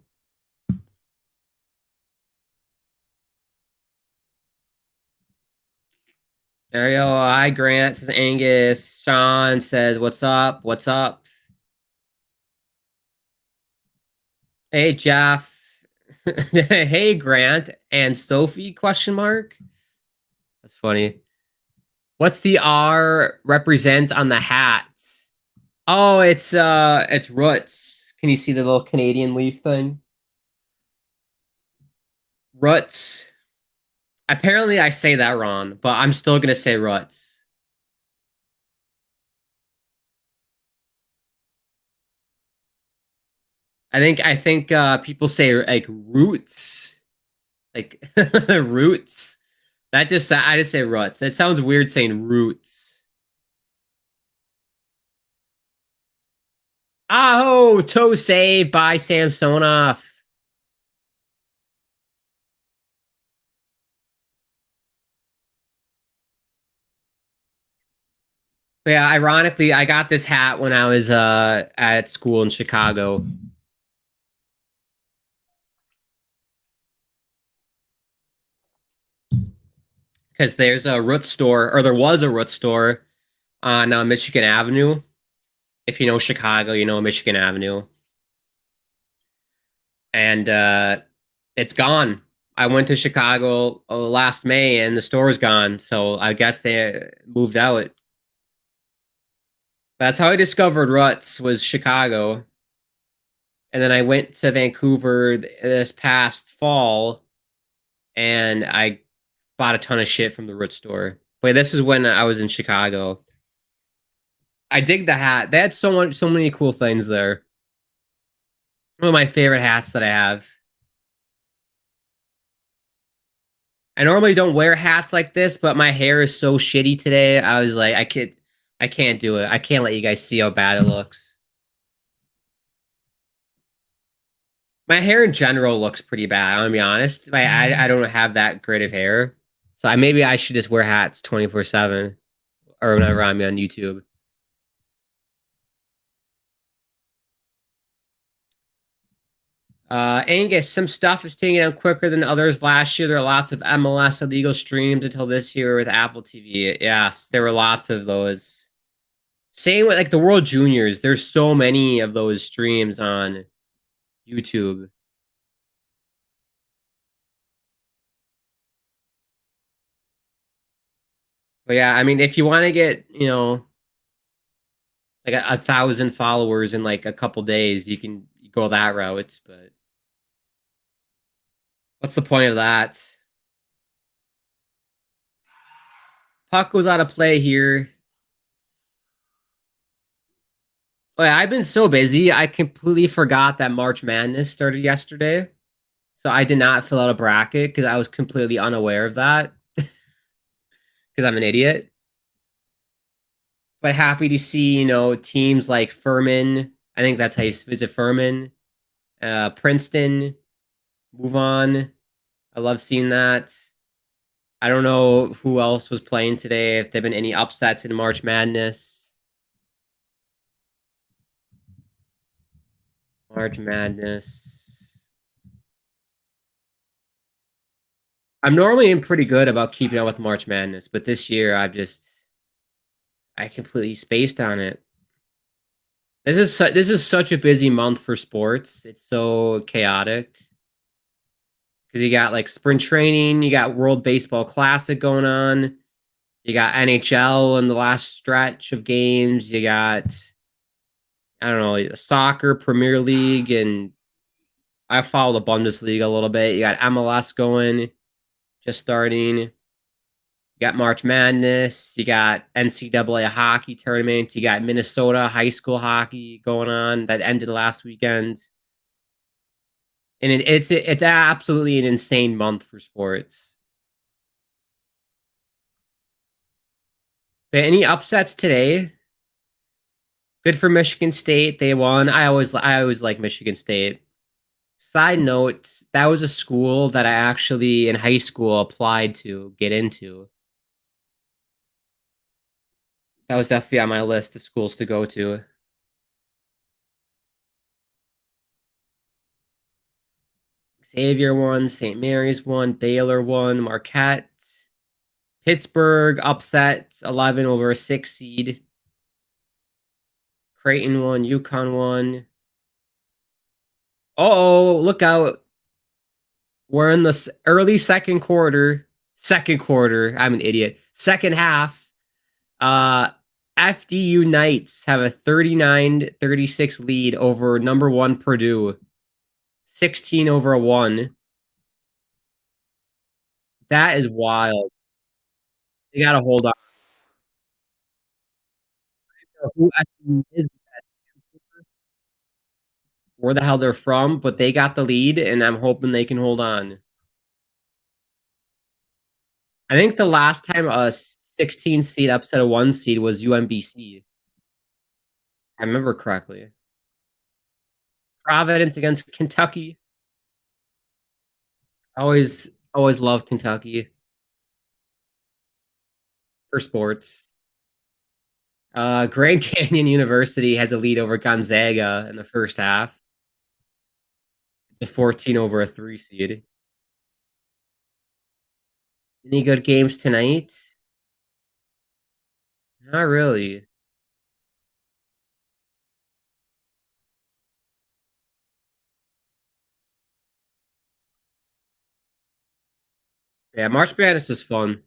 There you go. Hi, Grant, says Angus. Sean says, what's up? What's up? Hey, Jeff. Hey, Grant and Sophie, question mark? That's funny. What's the R represent on the hat? Oh, it's roots. Can you see the little Canadian leaf thing? Roots. Apparently I say that wrong, but I'm still gonna say roots. I think people say like roots. Like roots. I just say roots. It sounds weird saying roots. Oh, toe save by Samsonov. But yeah, ironically, I got this hat when I was at school in Chicago. Because there's a root store, or there was a root store on Michigan Avenue. If you know Chicago, you know Michigan Avenue. And it's gone. I went to Chicago last May, and the store's gone. So I guess they moved out. That's how I discovered Ruts was Chicago. And then I went to Vancouver this past fall, and I bought a ton of shit from the Roots store. Wait, this is when I was in Chicago. I dig the hat. They had so many cool things there. One of my favorite hats that I have. I normally don't wear hats like this, but my hair is so shitty today. I was like, I can't do it. I can't let you guys see how bad it looks. My hair in general looks pretty bad. I'm gonna be honest. I don't have that great of hair, so maybe I should just wear hats 24/7 or whenever I'm on YouTube. Angus, some stuff is taking out quicker than others last year. There are lots of MLS illegal streams until this year with Apple TV. Yes, there were lots of those. Same with like the World Juniors. There's so many of those streams on YouTube. But yeah, I mean, if you want to get, like 1,000 followers in like a couple days, you can go that route. But what's the point of that? Puck was out of play here. But I've been so busy, I completely forgot that March Madness started yesterday. So I did not fill out a bracket because I was completely unaware of that because I'm an idiot. But happy to see, teams like Furman. I think that's how you visit Furman. Princeton move on. I love seeing that. I don't know who else was playing today, if there have been any upsets in March Madness. March Madness. I'm normally pretty good about keeping up with March Madness, but this year I completely spaced on it. This is such a busy month for sports. It's so chaotic because you got like spring training, you got World Baseball Classic going on, you got NHL in the last stretch of games, you got I don't know soccer, Premier League, and I follow the Bundesliga a little bit. You got MLS going, just starting. You got March Madness. You got NCAA hockey tournament. You got Minnesota high school hockey going on that ended last weekend. And it's absolutely an insane month for sports. But any upsets today? Good for Michigan State. They won. I always like Michigan State. Side note, that was a school that I actually in high school applied to get into. That was definitely on my list of schools to go to. Xavier won, St. Mary's won, Baylor won, Marquette. Pittsburgh upset 11 over a 6 seed. Creighton won. UConn won. Oh, look out. We're in the early second quarter. Second quarter. I'm an idiot. Second half. FDU Knights have a 39-36 lead over number 1 Purdue. 16 over a 1. That is wild. They gotta hold on. Who FDU is, where the hell they're from, but they got the lead, and I'm hoping they can hold on. I think the last time a 16 seed upset a 1 seed was UMBC. I remember correctly. Providence against Kentucky. Always love Kentucky for sports. Grand Canyon University has a lead over Gonzaga in the first half. It's a 14 over a 3 seed. Any good games tonight? Not really. Yeah, March Madness was fun.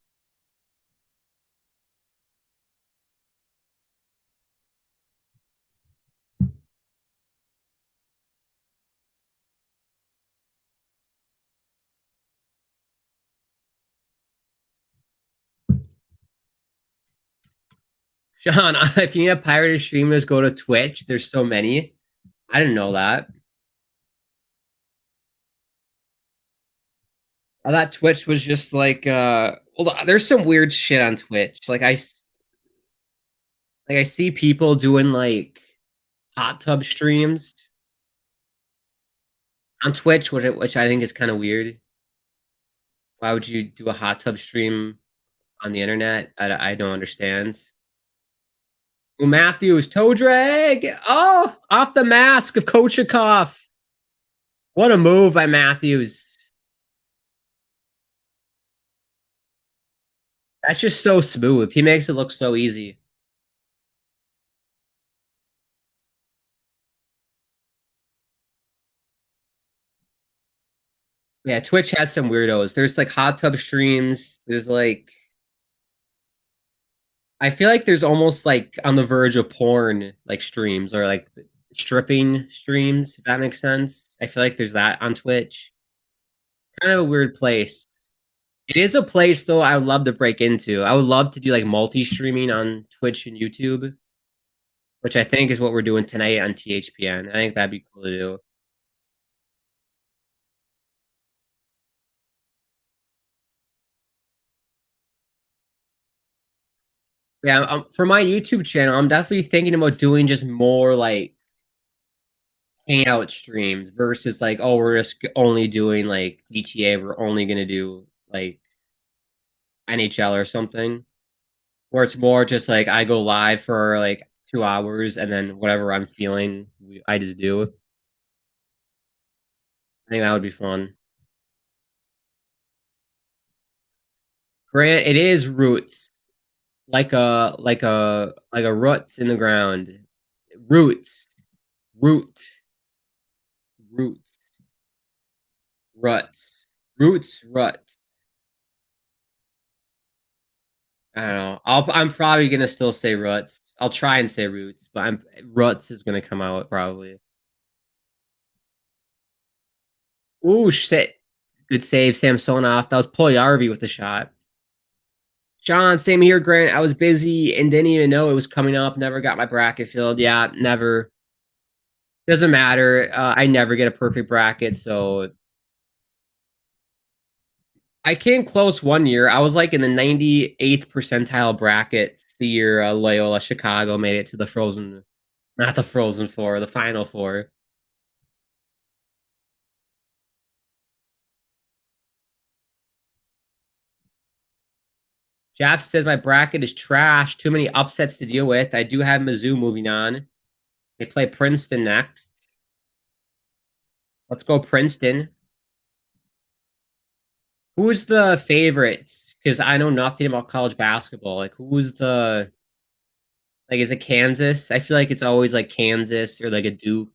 Sean, if you need a pirated stream, just go to Twitch. There's so many. I didn't know that. I thought Twitch was just like well, there's some weird shit on Twitch. I see people doing like hot tub streams on Twitch, which I think is kind of weird. Why would you do a hot tub stream on the internet? I don't understand. Ooh, Matthews, toe drag. Oh, off the mask of Kochikov. What a move by Matthews. That's just so smooth. He makes it look so easy. Yeah, Twitch has some weirdos. There's like hot tub streams. There's like I feel like there's almost like on the verge of porn like streams or like stripping streams, if that makes sense. I feel like there's that on Twitch. Kind of a weird place. It is a place though I would love to break into. I would love to do like multi-streaming on Twitch and YouTube, which I think is what we're doing tonight on THPN. I think that'd be cool to do. Yeah, for my YouTube channel, I'm definitely thinking about doing just more like hangout streams versus like, oh, we're just only doing like GTA. We're only gonna do like NHL or something, where it's more just like I go live for like 2 hours and then whatever I'm feeling, I just do. I think that would be fun. Grant, it is roots, like a roots in the ground. Roots, root, roots, ruts, roots, ruts. I don't know. I'm probably gonna still say ruts. I'll try and say roots, but ruts is gonna come out probably. Ooh, shit. Good save, Samsonov. That was Puljujärvi with the shot. John, same here, Grant. I was busy and didn't even know it was coming up. Never got my bracket filled. Yeah, never. Doesn't matter. I never get a perfect bracket, so I came close one year. I was like in the 98th percentile brackets the year Loyola Chicago made it to the Frozen, not the Frozen Four, the Final Four. Jeff says my bracket is trash. Too many upsets to deal with. I do have Mizzou moving on. They play Princeton next. Let's go Princeton. Who's the favorites? because I know nothing about college basketball. Like, who's the like? Is it Kansas? I feel like it's always like Kansas or like a Duke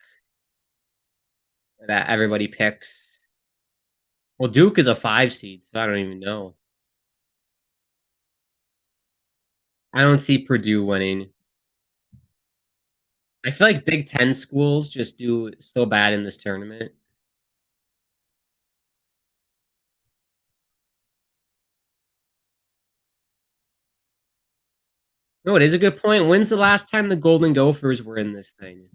that everybody picks. Well, Duke is a 5 seed, so I don't even know. I don't see Purdue winning. I feel like Big Ten schools just do so bad in this tournament. No, it is a good point. When's the last time the Golden Gophers were in this thing?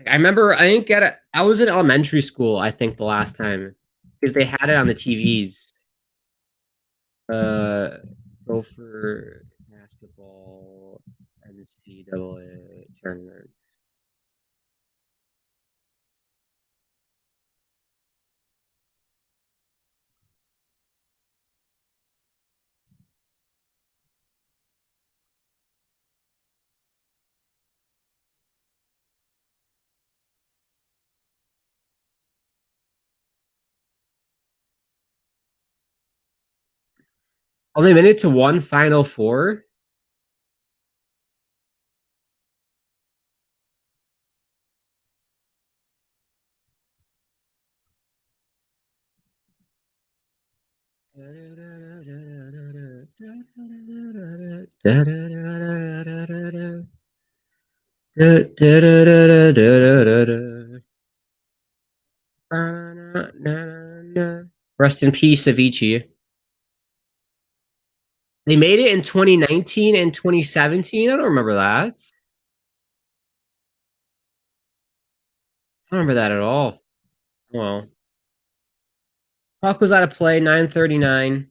I remember I didn't get it. I was in elementary school, I think, the last time because they had it on the TVs. Uh, Gopher basketball NCAA tournament. Oh, they made it to one Final Four. Rest in peace, Avicii. They made it in 2019 and 2017. I don't remember that. I don't remember that at all. Well, puck was out of play, 9:39.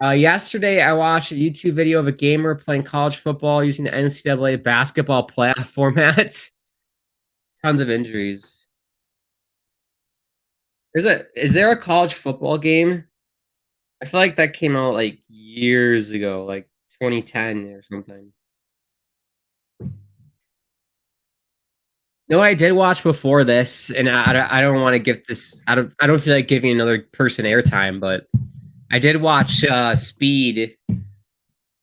Yesterday, I watched a YouTube video of a gamer playing college football using the NCAA basketball playoff format. Tons of injuries. Is there a college football game? I feel like that came out like years ago, like 2010 or something. No, I did watch before this, and I don't want to give this. I don't feel like giving another person airtime, but I did watch Speed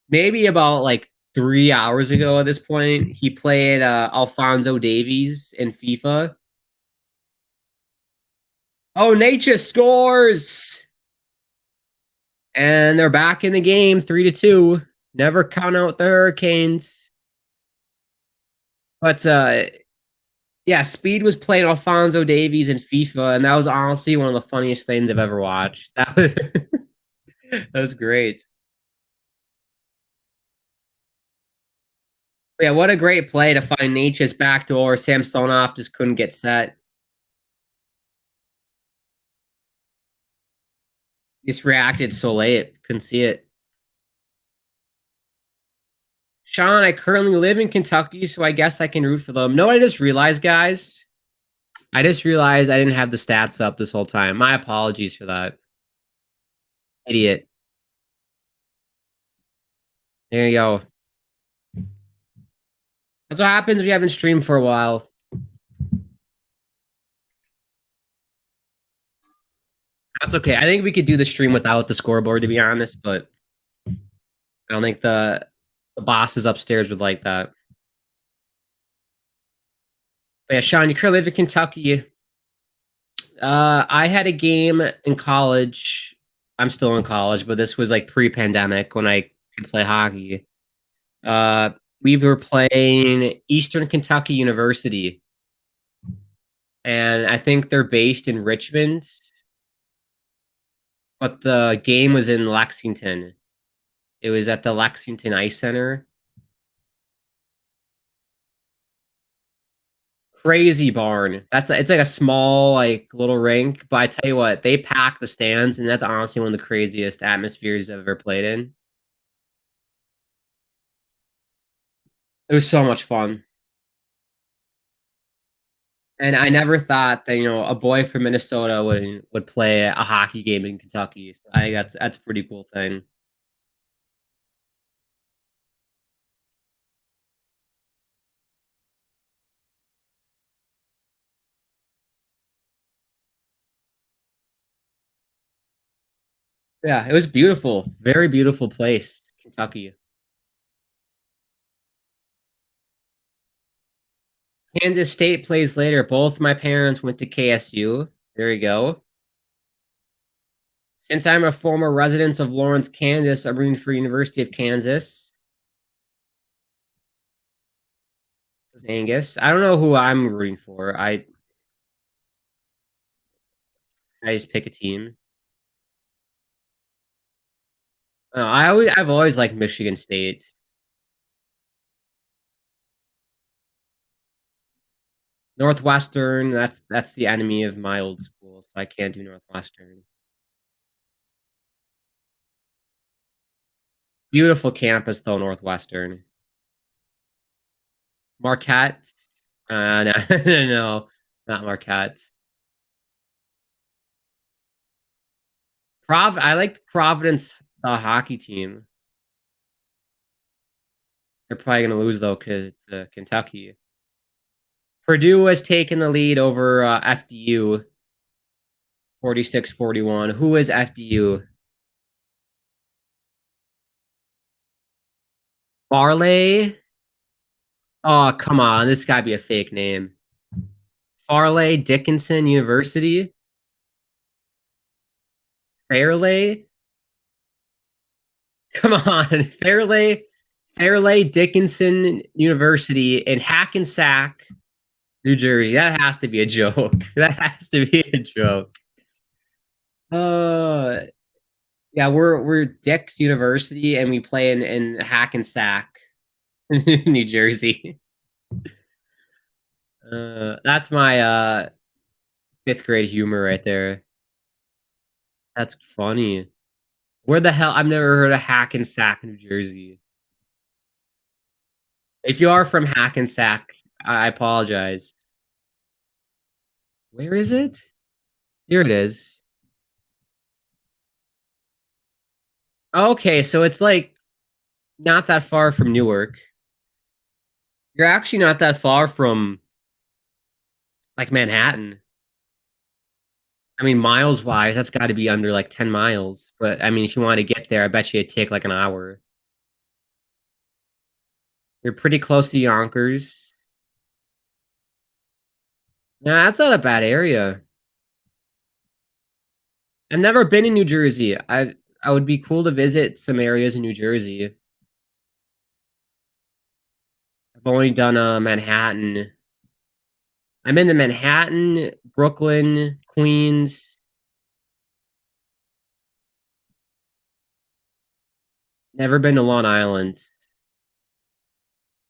maybe about like 3 hours ago. At this point, he played Alfonso Davies in FIFA. Oh, nature scores, and they're back in the game, 3-2. Never count out the Hurricanes. But yeah, Speed was playing Alfonso Davies in FIFA, and that was honestly one of the funniest things I've ever watched. That was that was great. But yeah, what a great play to find Nature's backdoor. Samsonov just couldn't get set. Just reacted so late, couldn't see it. Sean, I currently live in Kentucky, so I guess I can root for them. No, I just realized, guys. I just realized I didn't have the stats up this whole time. My apologies for that. Idiot. There you go. That's what happens if you haven't streamed for a while. That's okay. I think we could do the stream without the scoreboard, to be honest, but I don't think the bosses upstairs would like that. But yeah, Sean, you currently live in Kentucky. I had a game in college. I'm still in college, but this was like pre-pandemic when I could play hockey. Uh, we were playing Eastern Kentucky University, and I think they're based in Richmond, but the game was in Lexington. It was at the Lexington Ice Center. Crazy barn. It's like a small like little rink, but I tell you what, they pack the stands, and that's honestly one of the craziest atmospheres I've ever played in. It was so much fun. And I never thought that, a boy from Minnesota would play a hockey game in Kentucky. So I think that's a pretty cool thing. Yeah, it was beautiful. Very beautiful place, Kentucky. Kansas State plays later. Both my parents went to KSU. There you go. Since I'm a former resident of Lawrence, Kansas, I'm rooting for University of Kansas. Angus. I don't know who I'm rooting for. I just pick a team. I've always liked Michigan State. Northwestern, that's the enemy of my old school, so I can't do Northwestern. Beautiful campus though, Northwestern. Marquette. No, no, not Marquette. I liked Providence, the hockey team. They're probably gonna lose though, because Kentucky. Purdue has taken the lead over FDU, 46-41. Who is FDU? Farley? Oh, come on. This gotta be a fake name. Farley Dickinson University? Fairleigh? Come on. Fairleigh Dickinson University in Hackensack, New Jersey. That has to be a joke. That has to be a joke. Uh yeah, we're Dick's University and we play in Hackensack, New Jersey. That's my fifth grade humor right there. That's funny. Where the hell? I've never heard of Hackensack, New Jersey. If you are from Hackensack, I apologize. Where is it? Here it is. Okay, so it's like not that far from Newark. You're actually not that far from like Manhattan. I mean, miles wise, that's got to be under like 10 miles. But I mean, if you want to get there, I bet you it'd take like an hour. You're pretty close to Yonkers. Nah, that's not a bad area. I've never been in New Jersey. I would be cool to visit some areas in New Jersey. I've only done Manhattan. I'm into Manhattan, Brooklyn, Queens. Never been to Long Island,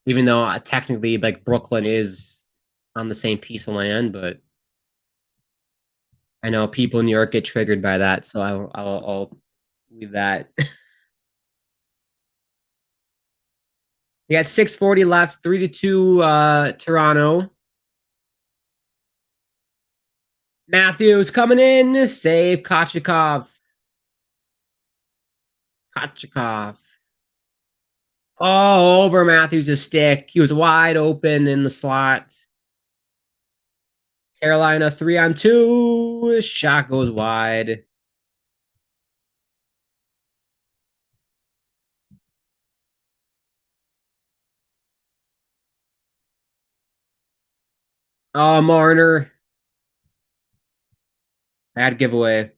even though technically like Brooklyn is on the same piece of land, but I know people in New York get triggered by that, so I'll leave that. We got 6:40 left, 3-2 Toronto. Matthews coming in, save Kochikov. Kochikov. Oh, over Matthews' stick. He was wide open in the slot. Carolina 3-on-2. Shot goes wide. Oh, Marner. Bad giveaway.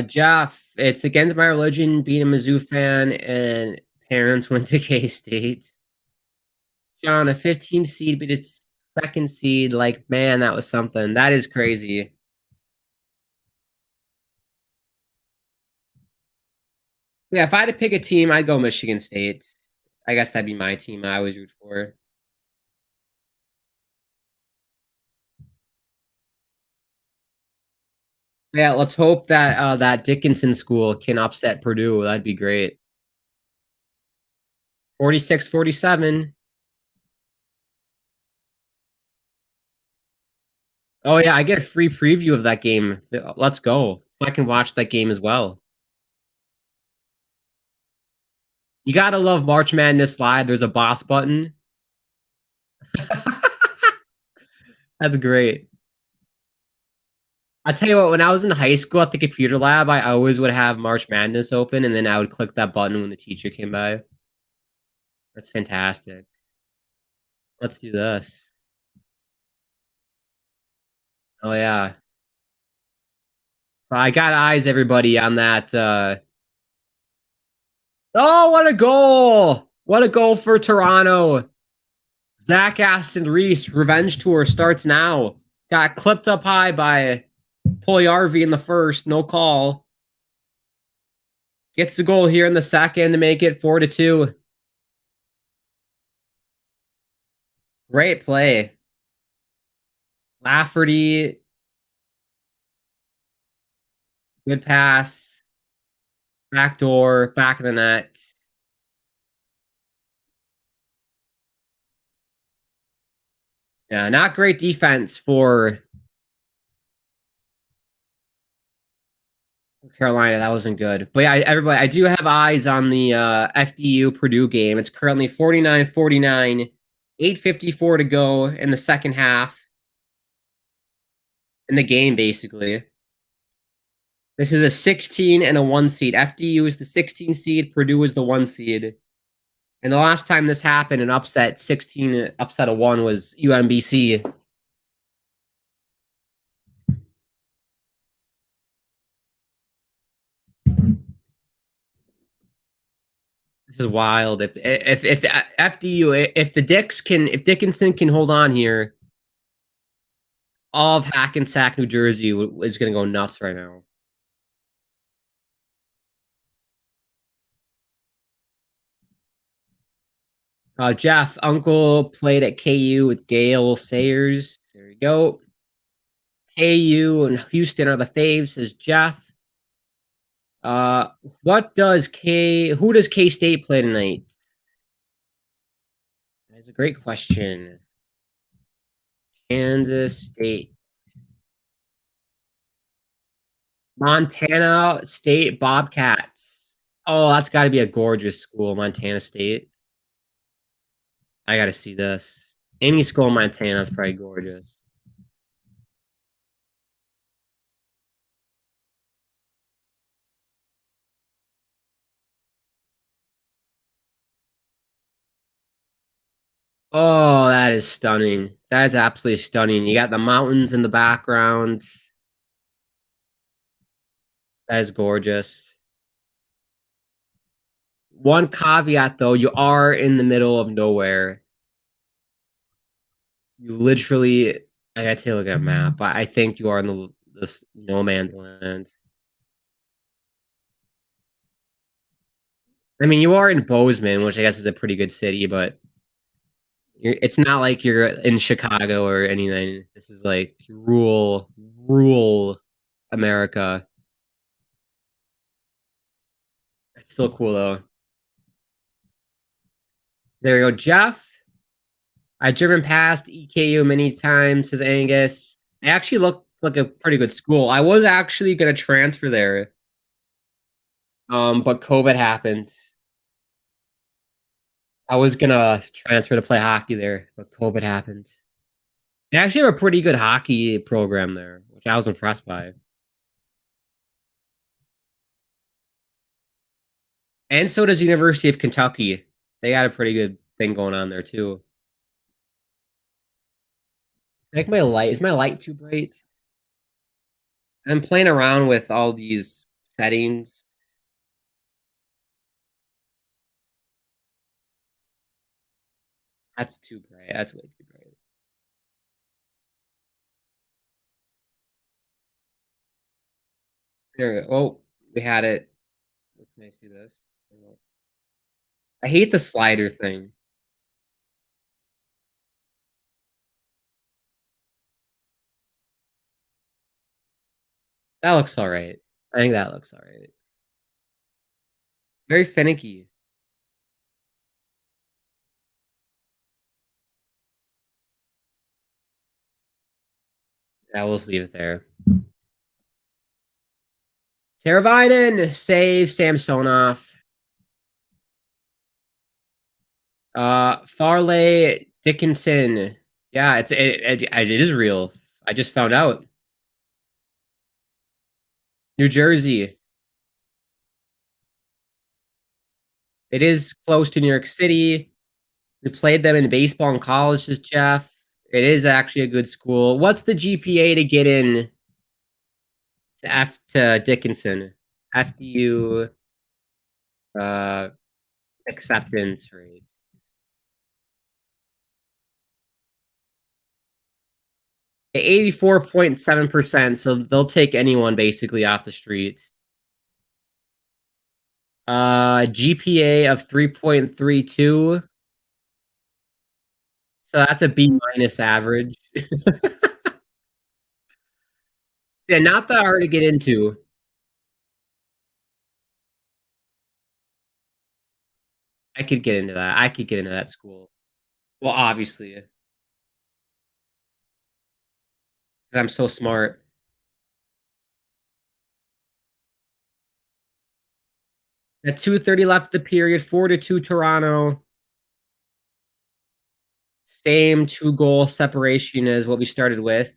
Jeff, it's against my religion being a Mizzou fan, and parents went to K State. John, a 15 seed beat its second seed. Like, man, that was something. That is crazy. Yeah, if I had to pick a team, I'd go Michigan State. I guess that'd be my team I always root for. Yeah, let's hope that that Dickinson school can upset Purdue. That'd be great. 46-47. Oh yeah, I get a free preview of that game. Let's go. I can watch that game as well. You gotta love March Madness Live. There's a boss button. That's great. I tell you what, when I was in high school at the computer lab, I always would have March Madness open, and then I would click that button when the teacher came by. That's fantastic. Let's do this. Oh yeah. I got eyes, everybody, on that. Oh, what a goal! What a goal for Toronto. Zach Aston-Reese revenge tour starts now. Got clipped up high by Puljujärvi in the first, no call. Gets the goal here in the second to make it 4-2. Great play. Lafferty, good pass. Backdoor, back of the net. Yeah, not great defense for Carolina. That wasn't good. But yeah, everybody, I do have eyes on the FDU Purdue game. It's currently 49-49, 8:54 to go in the second half. In the game, basically. This is a 16 and a 1 seed. FDU is the 16 seed. Purdue is the 1 seed. And the last time this happened, an upset 16, upset of 1 was UMBC. This is wild. If FDU, if Dickinson can hold on here, all of Hackensack, New Jersey is going to go nuts right now. Jeff, uncle played at KU with Gail Sayers. There you go. KU and Houston are the faves, says Jeff. Who does K State play tonight? That's a great question. Kansas State. Montana State Bobcats. Oh, that's got to be a gorgeous school, Montana State. I got to see this. Any school in Montana is probably gorgeous. Oh, that is stunning. That is absolutely stunning. You got the mountains in the background. That is gorgeous. One caveat, though, you are in the middle of nowhere. You literally, I gotta take a look at a map, but I think you are in this no man's land. I mean, you are in Bozeman, which I guess is a pretty good city, but it's not like you're in Chicago or anything. This is like rural America. It's still cool though. There we go, Jeff. I've driven past EKU many times, says Angus. I actually look like a pretty good school. I was actually gonna transfer there. But COVID happened. I was gonna transfer to play hockey there, but COVID happened. They actually have a pretty good hockey program there, which I was impressed by. And so does University of Kentucky. They got a pretty good thing going on there too. Like is my light too bright? I'm playing around with all these settings. That's too bright. That's way too bright. There. Oh, we had it. Can I do this? I hate the slider thing. That looks all right. I think that looks all right. Very finicky. Yeah, we'll just leave it there. Teravainen saves Samsonov. Farley Dickinson. Yeah, it is real. I just found out. New Jersey. It is close to New York City. We played them in baseball in college, says Jeff. It is actually a good school. What's the GPA to get in to Dickinson? FDU uh, acceptance rate. 84.7%, so they'll take anyone basically off the street. GPA of 3.32. So that's a B minus average. Yeah, not that hard to get into. I could get into that. I could get into that school. Well, obviously, because I'm so smart. At 2:30 left the period, 4-2 Toronto. Same 2-goal separation as what we started with.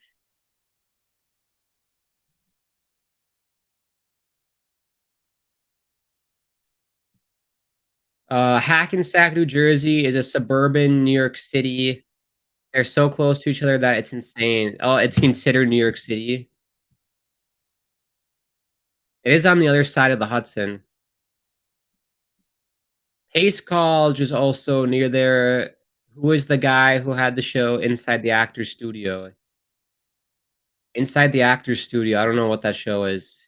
Hackensack, New Jersey is a suburban New York City. They're so close to each other that it's insane. Oh, it's considered New York City. It is on the other side of the Hudson. Pace College is also near there. Who is the guy who had the show Inside the Actors Studio? Inside the Actors Studio. I don't know what that show is.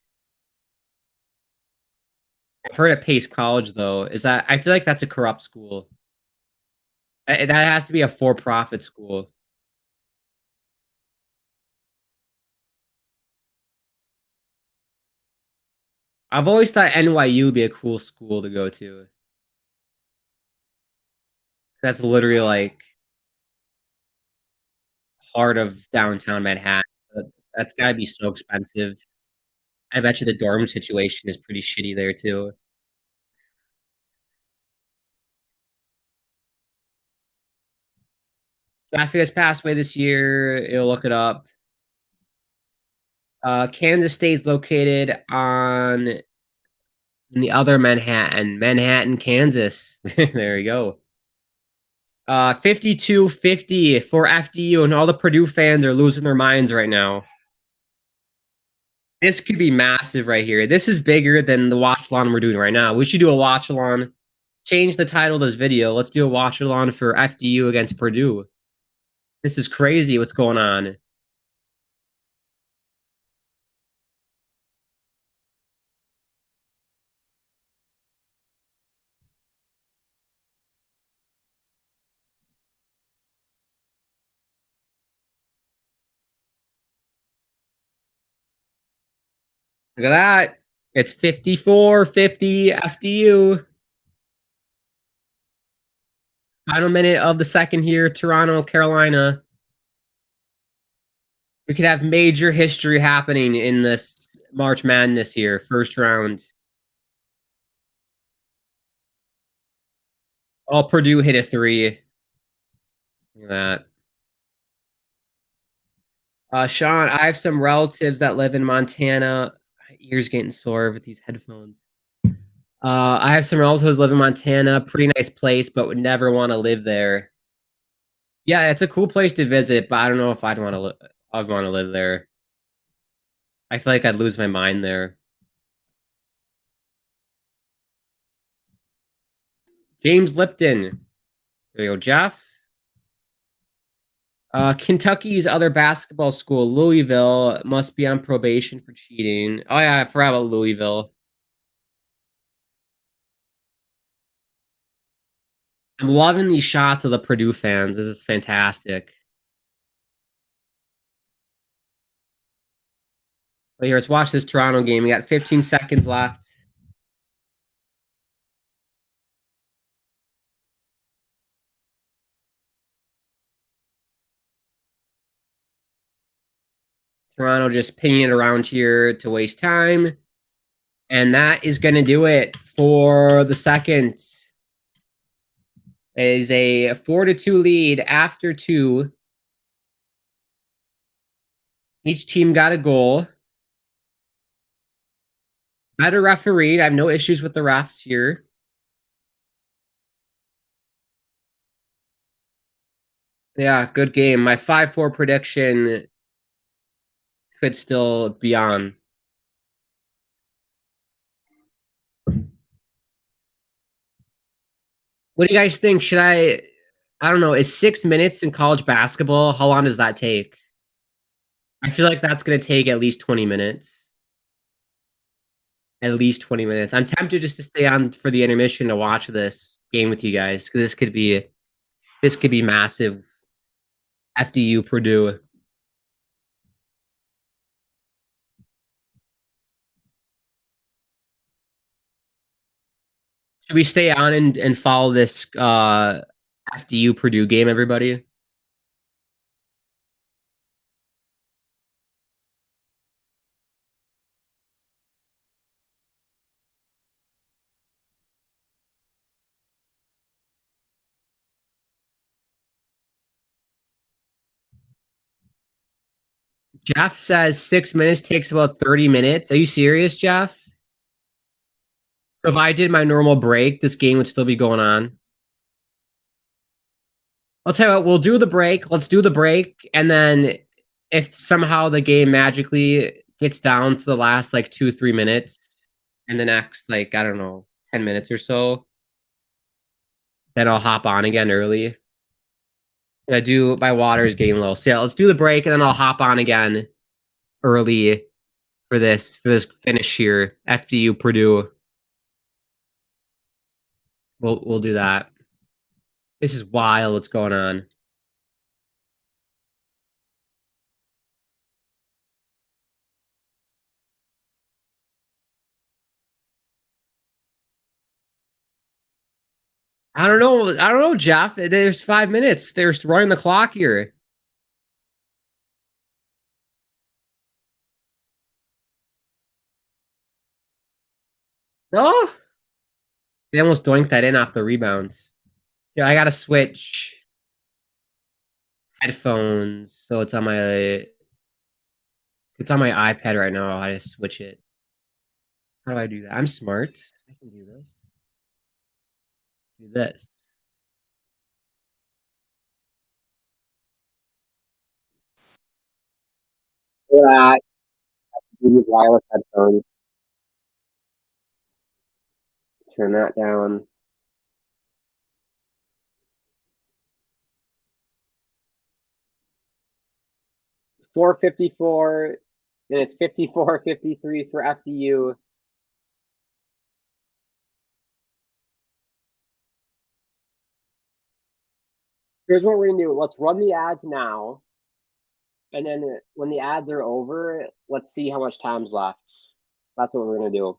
I've heard of Pace College though. Is that I feel like that's a corrupt school. That has to be a for-profit school. I've always thought NYU would be a cool school to go to. That's literally like heart of downtown Manhattan. That's gotta be so expensive. I bet you the dorm situation is pretty shitty there too. Traffic has passed away this year. You'll look it up. Kansas State is located on in the other Manhattan, Kansas. There you go. 52-50 for FDU, and all the Purdue fans are losing their minds right now. This could be massive right here. This is bigger than the watch along we're doing right now. We should do a watch along. Change the title of this video. Let's do a watch along for FDU against Purdue. This is crazy what's going on. Look at that. It's 54-50 FDU. Final minute of the second here, Toronto, Carolina. We could have major history happening in this March Madness here, first round. All Purdue hit a 3. Look at that. Sean, I have some relatives that live in Montana. My ears getting sore with these headphones. I have some relatives live in Montana. Pretty nice place, but would never want to live there. Yeah, it's a cool place to visit, but I don't know if I'd want to. I'd want to live there. I feel like I'd lose my mind there. James Lipton. There you go, Jeff. Kentucky's other basketball school, Louisville, must be on probation for cheating. Oh yeah, I forgot about Louisville. I'm loving these shots of the Purdue fans. This is fantastic. But here, let's watch this Toronto game. We got 15 seconds left. Toronto just pinning it around here to waste time. And that is going to do it for the second. It is a 4-2 lead after 2. Each team got a goal. Better referee. I have no issues with the refs here. Yeah, good game. My 5-4 prediction could still be on. What do you guys think? Should I don't know, is 6 minutes in college basketball, how long does that take? I feel like that's going to take at least 20 minutes. At least 20 minutes. I'm tempted just to stay on for the intermission to watch this game with you guys, because this could be massive. FDU Purdue. Should we stay on and follow this FDU Purdue game, everybody? Jeff says 6 minutes takes about 30 minutes. Are you serious, Jeff? So if I did my normal break, this game would still be going on. I'll tell you what, we'll do the break. Let's do the break. And then if somehow the game magically gets down to the last like 2-3 minutes in the next, like, I don't know, 10 minutes or so, then I'll hop on again early. I do my water is getting low. So yeah, let's do the break and then I'll hop on again early for this finish here. FDU Purdue. We'll do that. This is wild what's going on. I don't know, Jeff. There's 5 minutes. They're running the clock here. No, they almost doinked that in off the rebounds. Yeah, I gotta switch headphones, so it's on my iPad right now. I just switch it. How do I do that? I'm smart. I can do this. Do this. Yeah, use wireless headphones. Turn that down. .454, and it's 54-53 for FDU. Here's what we're gonna do. Let's run the ads now, and then when the ads are over, let's see how much time's left. That's what we're gonna do.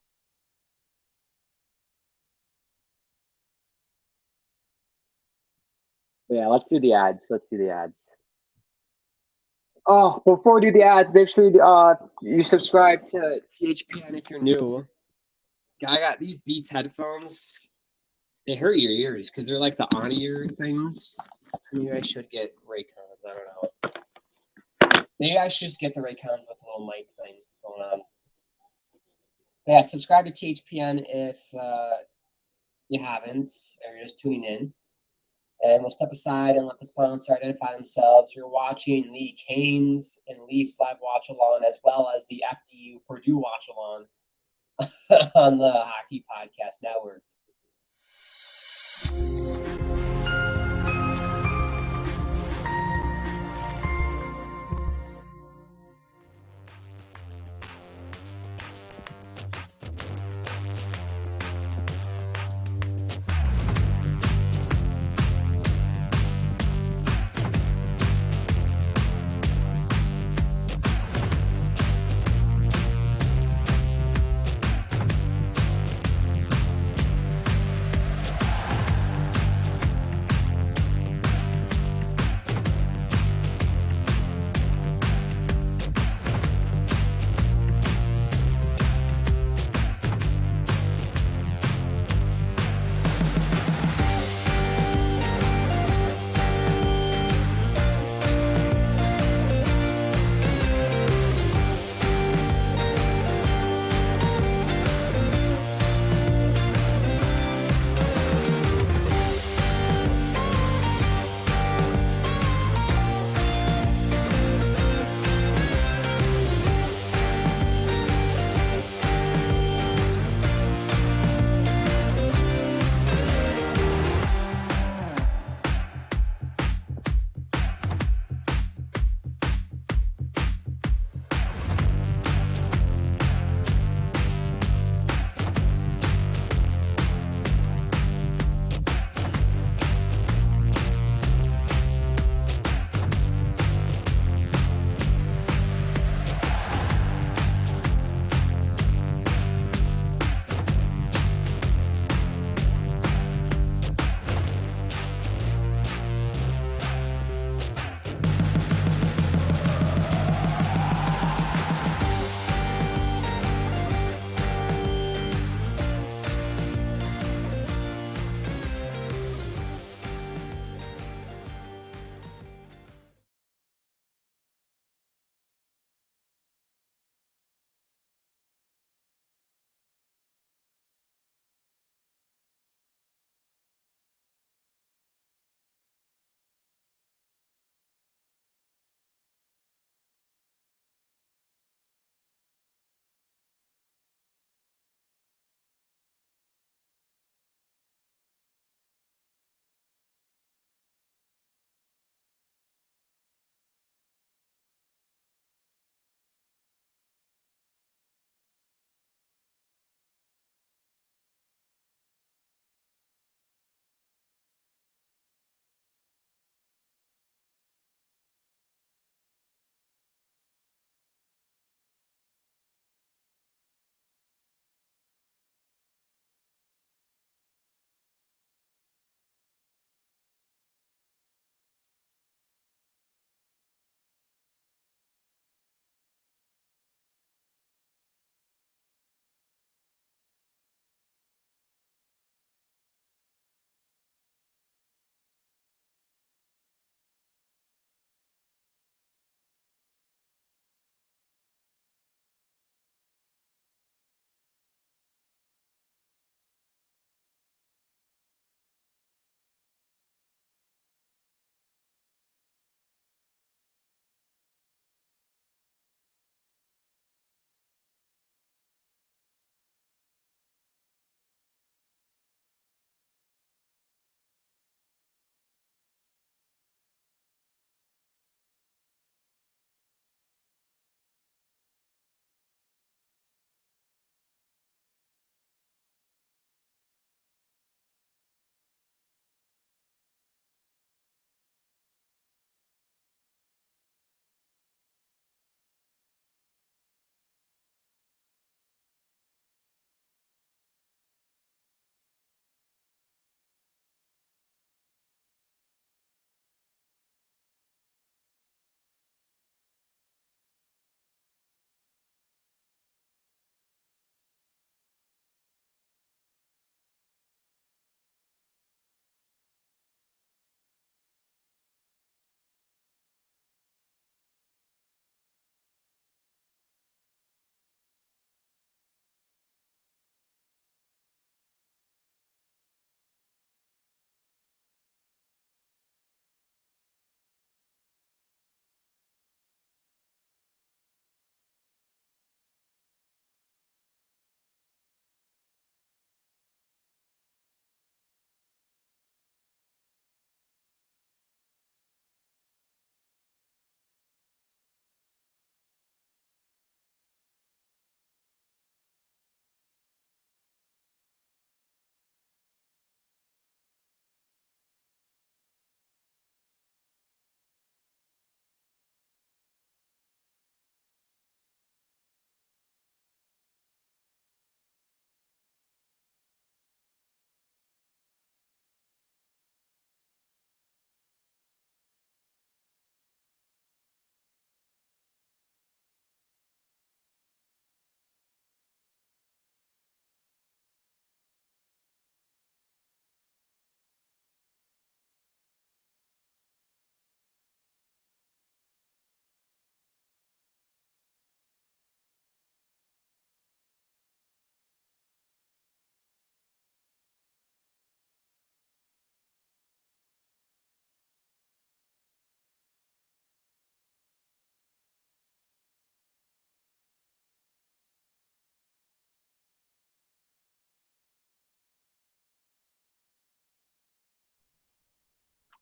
Yeah, let's do the ads. Oh, before we do the ads, make sure you subscribe to THPN if you're new. I got these Beats headphones. They hurt your ears because they're like the on-ear things. So maybe I should get Raycons. I don't know. Maybe I should just get the Raycons with the little mic thing going on. But yeah, subscribe to THPN if you haven't, or you're just tuning in. And we'll step aside and let the sponsor identify themselves. You're watching the Canes and Leafs live watch along, as well as the FDU Purdue watch along on the Hockey Podcast Network.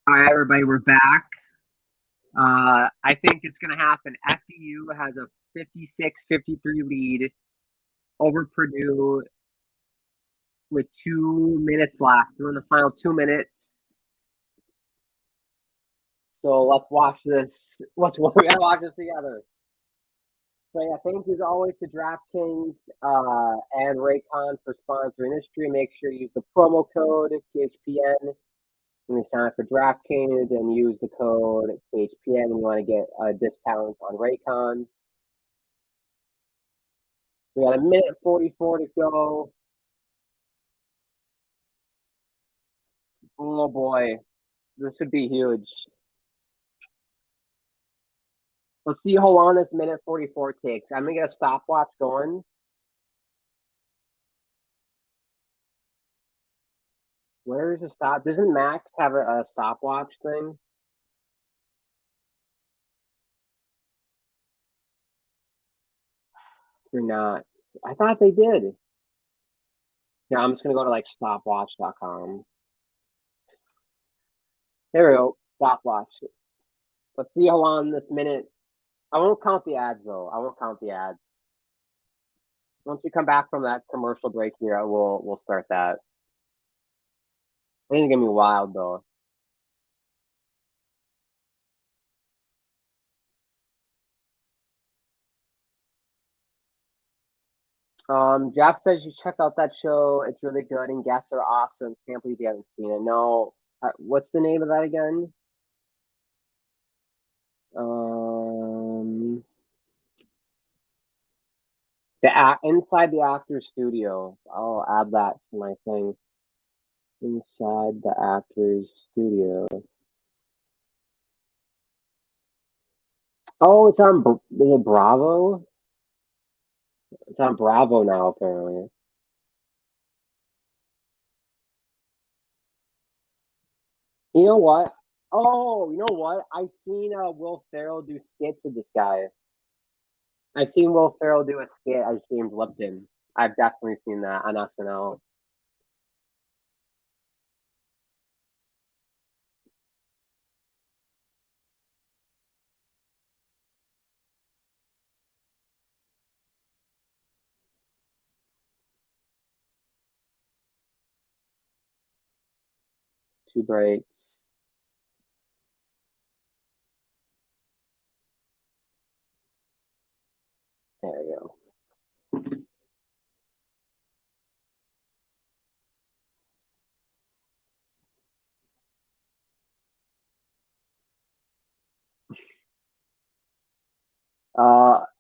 All right, everybody, we're back. I think it's going to happen. FDU has a 56-53 lead over Purdue with 2 minutes left. We're in the final 2 minutes. So let's watch this. We gotta watch this together. So yeah, thank you as always to DraftKings and Raycon for sponsoring this stream. Make sure you use the promo code THPN when you sign up for DraftKings and use the code THPN when you want to get a discount on Raycons. We got a minute 44 to go. Oh boy, this would be huge. Let's see how long this minute 44 takes. I'm gonna get a stopwatch going. Where is the stop? Doesn't Max have a stopwatch thing? Or not? I thought they did. Yeah, I'm just gonna go to like stopwatch.com. There we go. Stopwatch. Let's see how long this minute. I won't count the ads though. I won't count the ads. Once we come back from that commercial break here, we'll start that. I think it's gonna be wild though. Jeff says you check out that show. It's really good and guests are awesome. Can't believe you haven't seen it. No, what's the name of that again? Inside the actor's studio. I'll add that to my thing. Inside the actor's studio. Oh, it's on. Is it Bravo? It's on Bravo now, apparently. You know what? Oh, you know what? I've seen Will Ferrell do skits of this guy. I've seen Will Ferrell do a skit as James Lipton. I've definitely seen that on SNL. Two breaks. There you go.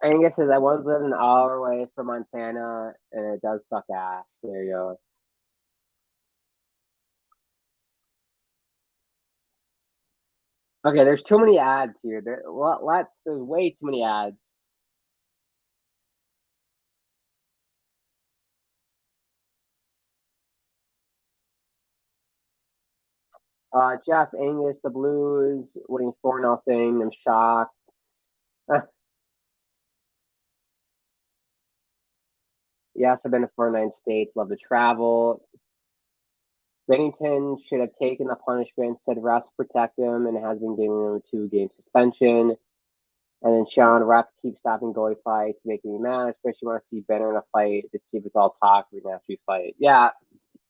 Angus says I once lived an hour away from Montana, and it does suck ass. There you go. Okay, there's too many ads here. There's way too many ads. Jeff Angus, the Blues winning 4-0. I'm shocked. Yes, I've been to 49 states. Love to travel. Bennington should have taken the punishment, said refs protect him, and has been giving him a 2-game suspension. And then Sean, refs keep stopping goalie fights, making me mad, especially when I see Benner in a fight to see if it's all talk or an actually fight. Yeah,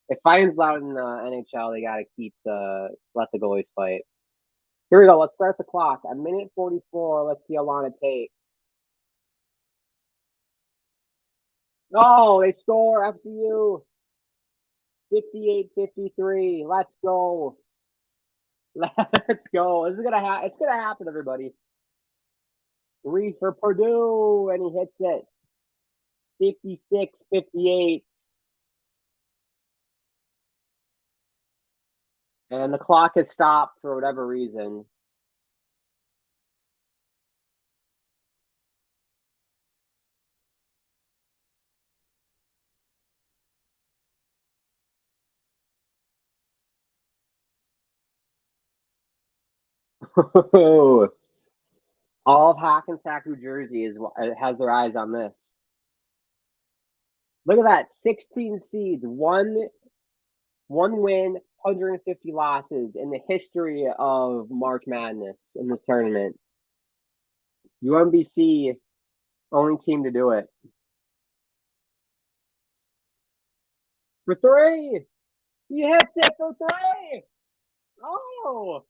if fighting's allowed in the NHL, they got to let the goalies fight. Here we go. Let's start the clock. A minute 44. Let's see how long it takes. Oh, they score FDU. 58-53. Let's go. Let's go. This is gonna happen. It's gonna happen, everybody. 3 for Purdue, and he hits it. 56-58. And the clock has stopped for whatever reason. All of Hackensack, New Jersey has their eyes on this. Look at that. 16 seeds, one win, 150 losses in the history of March Madness in this tournament. UMBC, only team to do it. For three! He hits it for three! Oh!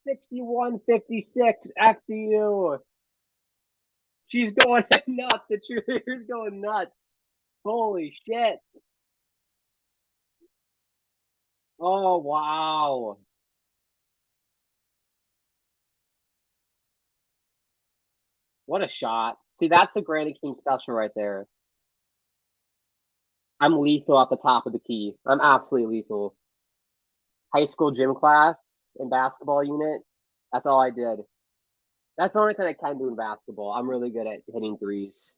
61-56 FDU. She's going nuts. The cheerleader's going nuts. Holy shit. Oh, wow. What a shot. See, that's the Granite King special right there. I'm lethal at the top of the key. I'm absolutely lethal. High school gym class and basketball unit, that's all I did. That's the only thing I can do in basketball. I'm really good at hitting threes.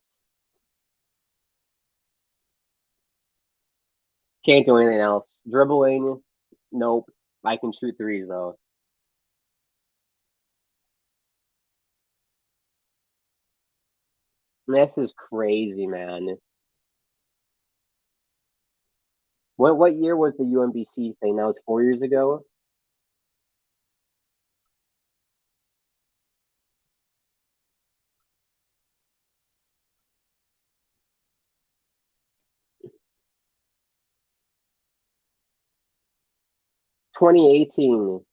Can't do anything else. Dribbling, nope. I can shoot threes, though. This is crazy, man. What year was the UMBC thing? That was 4 years ago? (2018).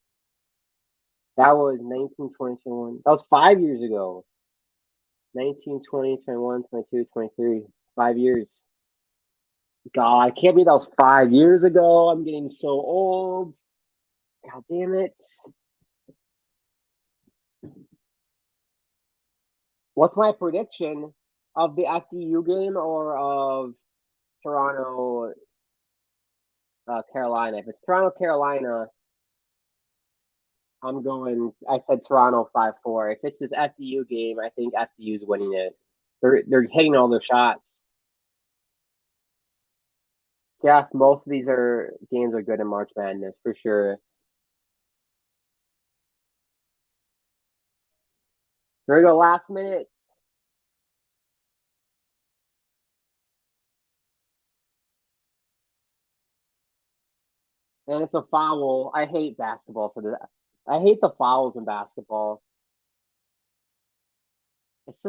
That was 19, 20, 21. That was 5 years ago. 19, 20, 21, 22, 23. 5 years. God, I can't believe that was 5 years ago. I'm getting so old. God damn it. What's my prediction of the FDU game or of Toronto, Carolina? If it's Toronto, Carolina, I said Toronto 5-4. If it's this FDU game, I think FDU's winning it. They're hitting all their shots. Jeff, most of these games are good in March Madness for sure. Here we go, last minute. And it's a foul. I hate basketball for that. I hate the fouls in basketball. It's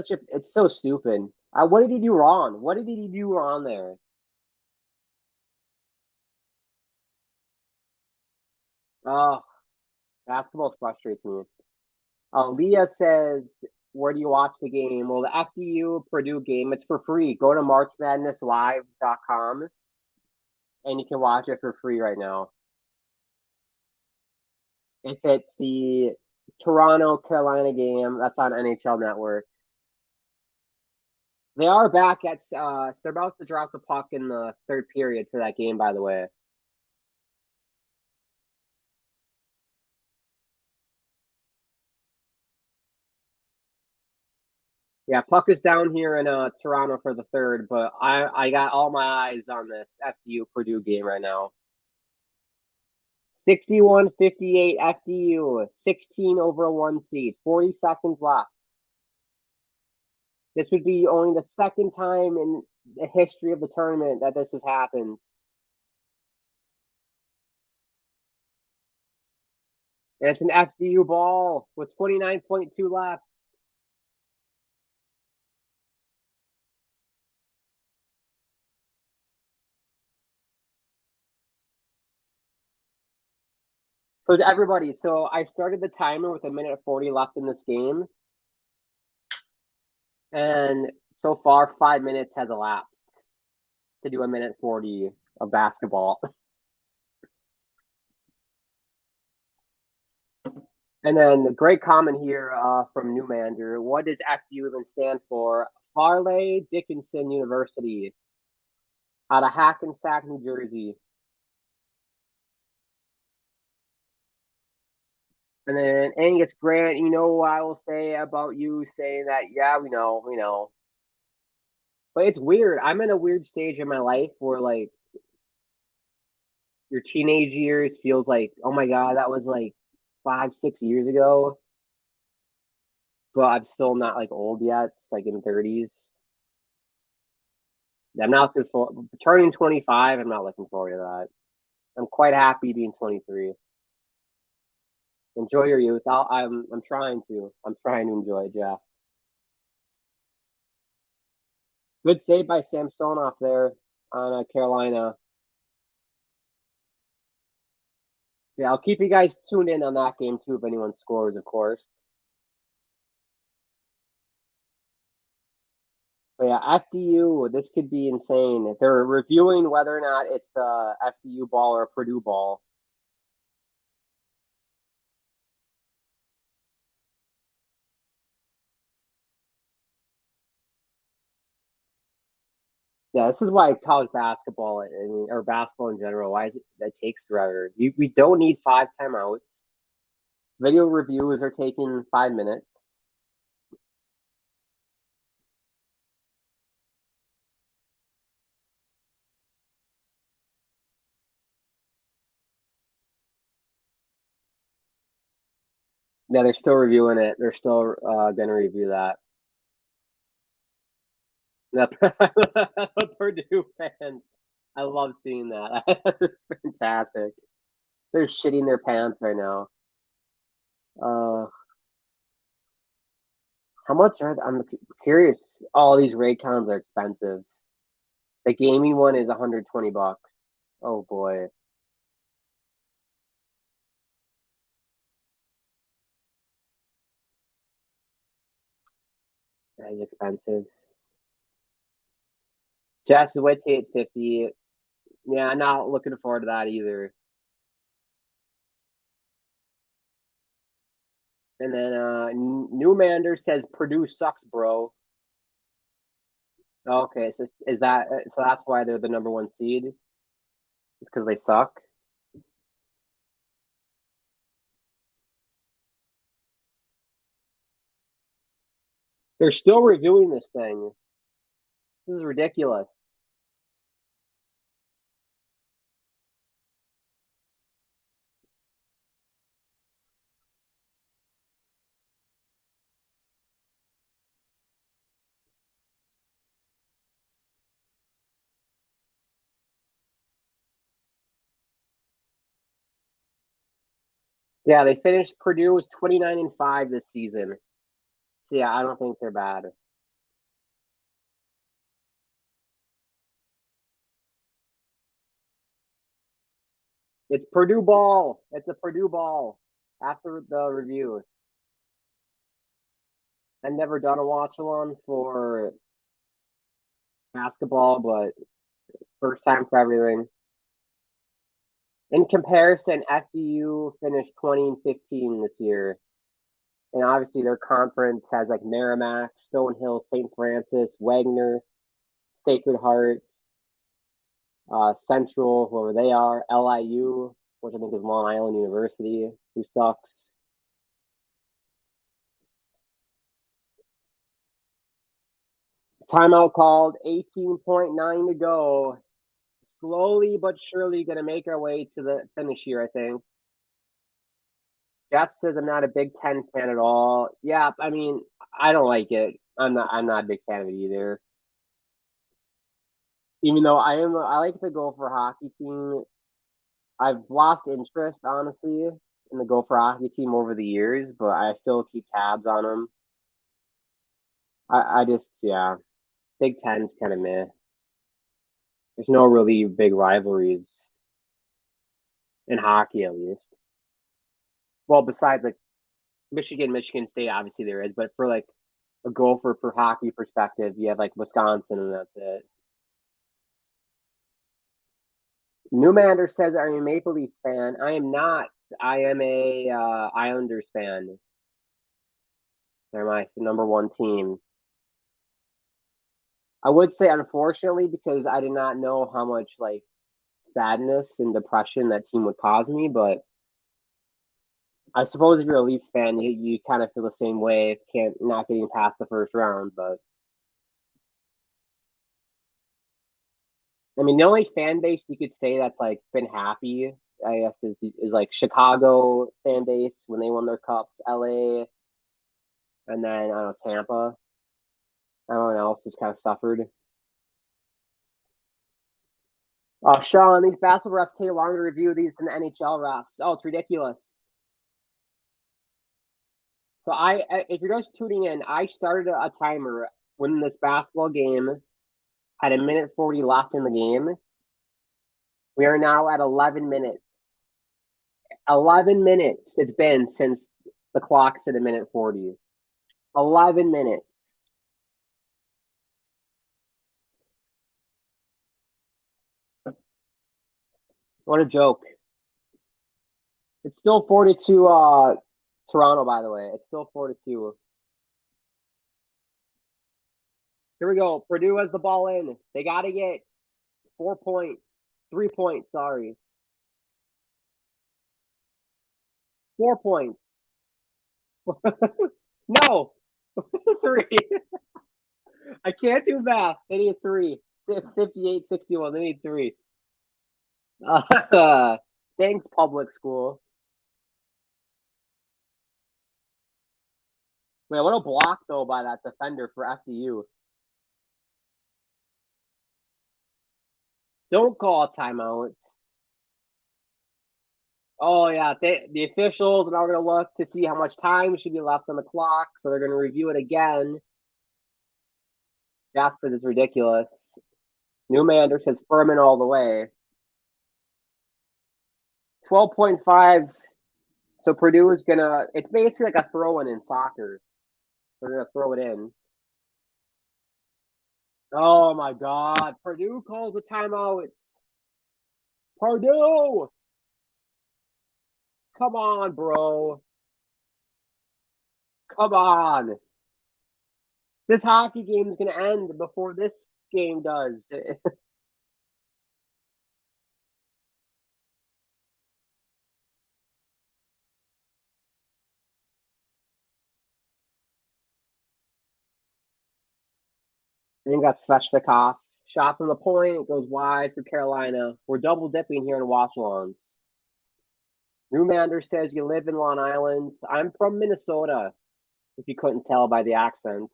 so stupid. What did he do wrong? What did he do wrong there? Oh, basketball frustrates me. Leah says, where do you watch the game? Well, the FDU Purdue game, it's for free. Go to marchmadnesslive.com and you can watch it for free right now. If it's the Toronto Carolina game, that's on NHL Network. They are back at they're about to drop the puck in the third period for that game, by the way. Yeah, puck is down here in Toronto for the third, but I got all my eyes on this FDU Purdue game right now. 61-58 FDU, 16 over a 1 seed, 40 seconds left. This would be only the second time in the history of the tournament that this has happened. And it's an FDU ball with 29.2 left. So to everybody, so I started the timer with 1:40 left in this game. And so far, 5 minutes has elapsed to do 1:40 of basketball. And then the great comment here from Newmander. What does FDU even stand for? Farley Dickinson University out of Hackensack, New Jersey. And then Angus Grant, you know what I will say about you saying that, yeah, we know. But it's weird. I'm in a weird stage in my life where like your teenage years feels like, oh my God, that was like 5-6 years ago. But I'm still not like old yet. It's like in 30s. I'm not looking for turning 25. I'm not looking forward to that. I'm quite happy being 23. Enjoy your youth. I'm trying to. I'm trying to enjoy it, Jeff. Good save by Samsonov there on Carolina. Yeah, I'll keep you guys tuned in on that game too if anyone scores, of course. But yeah, FDU, this could be insane. If they're reviewing whether or not it's a FDU ball or a Purdue ball. Yeah, this is why college basketball, or basketball in general, why is it that takes forever? We don't need 5 timeouts. Video reviews are taking 5 minutes. Yeah, they're still reviewing it. They're still going to review that. The Purdue fans, I love seeing that. It's fantastic. They're shitting their pants right now. How much are I'm curious. All these Raycons are expensive. The gaming one is $120. Oh boy, that is expensive. Just wait till 850. Yeah, I'm not looking forward to that either. And then Newmander says Purdue sucks, bro. Okay, so is that so? That's why they're the number 1 seed. It's because they suck. They're still reviewing this thing. This is ridiculous. Yeah, they finished. Purdue was 29-5 this season. So yeah, I don't think they're bad. It's Purdue ball. It's a Purdue ball. After the review, I've never done a watch along for basketball, but first time for everything. In comparison, FDU finished 20-15 this year. And obviously their conference has like Merrimack, Stonehill, St. Francis, Wagner, Sacred Heart, Central, whoever they are, LIU, which I think is Long Island University, who sucks. Timeout called, 18.9 to go. Slowly but surely going to make our way to the finish here, I think. Jeff says I'm not a Big Ten fan at all. Yeah, I mean, I don't like it. I'm not a big fan of it either. Even though I like the Gopher hockey team. I've lost interest, honestly, in the Gopher hockey team over the years, but I still keep tabs on them. I just, yeah, Big Ten's kind of meh. There's no really big rivalries in hockey, at least. Well, besides like Michigan State, obviously there is, but for like a Gopher for hockey perspective, you have like Wisconsin, and that's it. Newmander says, "Are you a Maple Leafs fan?" I am not. I am a Islanders fan. They're my number 1 team. I would say, unfortunately, because I did not know how much like sadness and depression that team would cause me. But I suppose if you're a Leafs fan, you kind of feel the same way. Can't not getting past the first round, but I mean, the only fan base you could say that's like been happy, I guess, is like Chicago fan base when they won their cups, LA, and then I don't know, Tampa. Everyone else has kind of suffered. Sean, these basketball refs take longer to review these than the NHL refs. Oh, it's ridiculous. So if you're just tuning in, I started a timer when this basketball game had a minute 40 left in the game. We are now at 11 minutes. 11 minutes it's been since the clock's at a minute 40. 11 minutes. What a joke. It's still 42 Toronto, by the way. It's still 42. Here we go. Purdue has the ball in. They got to get 4 points. 3 points, sorry. 4 points. No. 3. I can't do math. They need 3. 58, 61. They need 3. Thanks, public school. Man, what a block, though, by that defender for FDU. Don't call a timeout. Oh, yeah. The officials are now going to look to see how much time should be left on the clock, so they're going to review it again. Jeff said it's ridiculous. Newmander says Furman all the way. 12.5. So Purdue is going to – it's basically like a throw-in in soccer. They're going to throw it in. Oh, my God. Purdue calls a timeout. Purdue! Come on, bro. Come on. This hockey game is going to end before this game does. And then got Svechnikov. Shot from the point, goes wide for Carolina. We're double dipping here in watchalongs. Newmander says you live in Long Island. I'm from Minnesota, if you couldn't tell by the accent.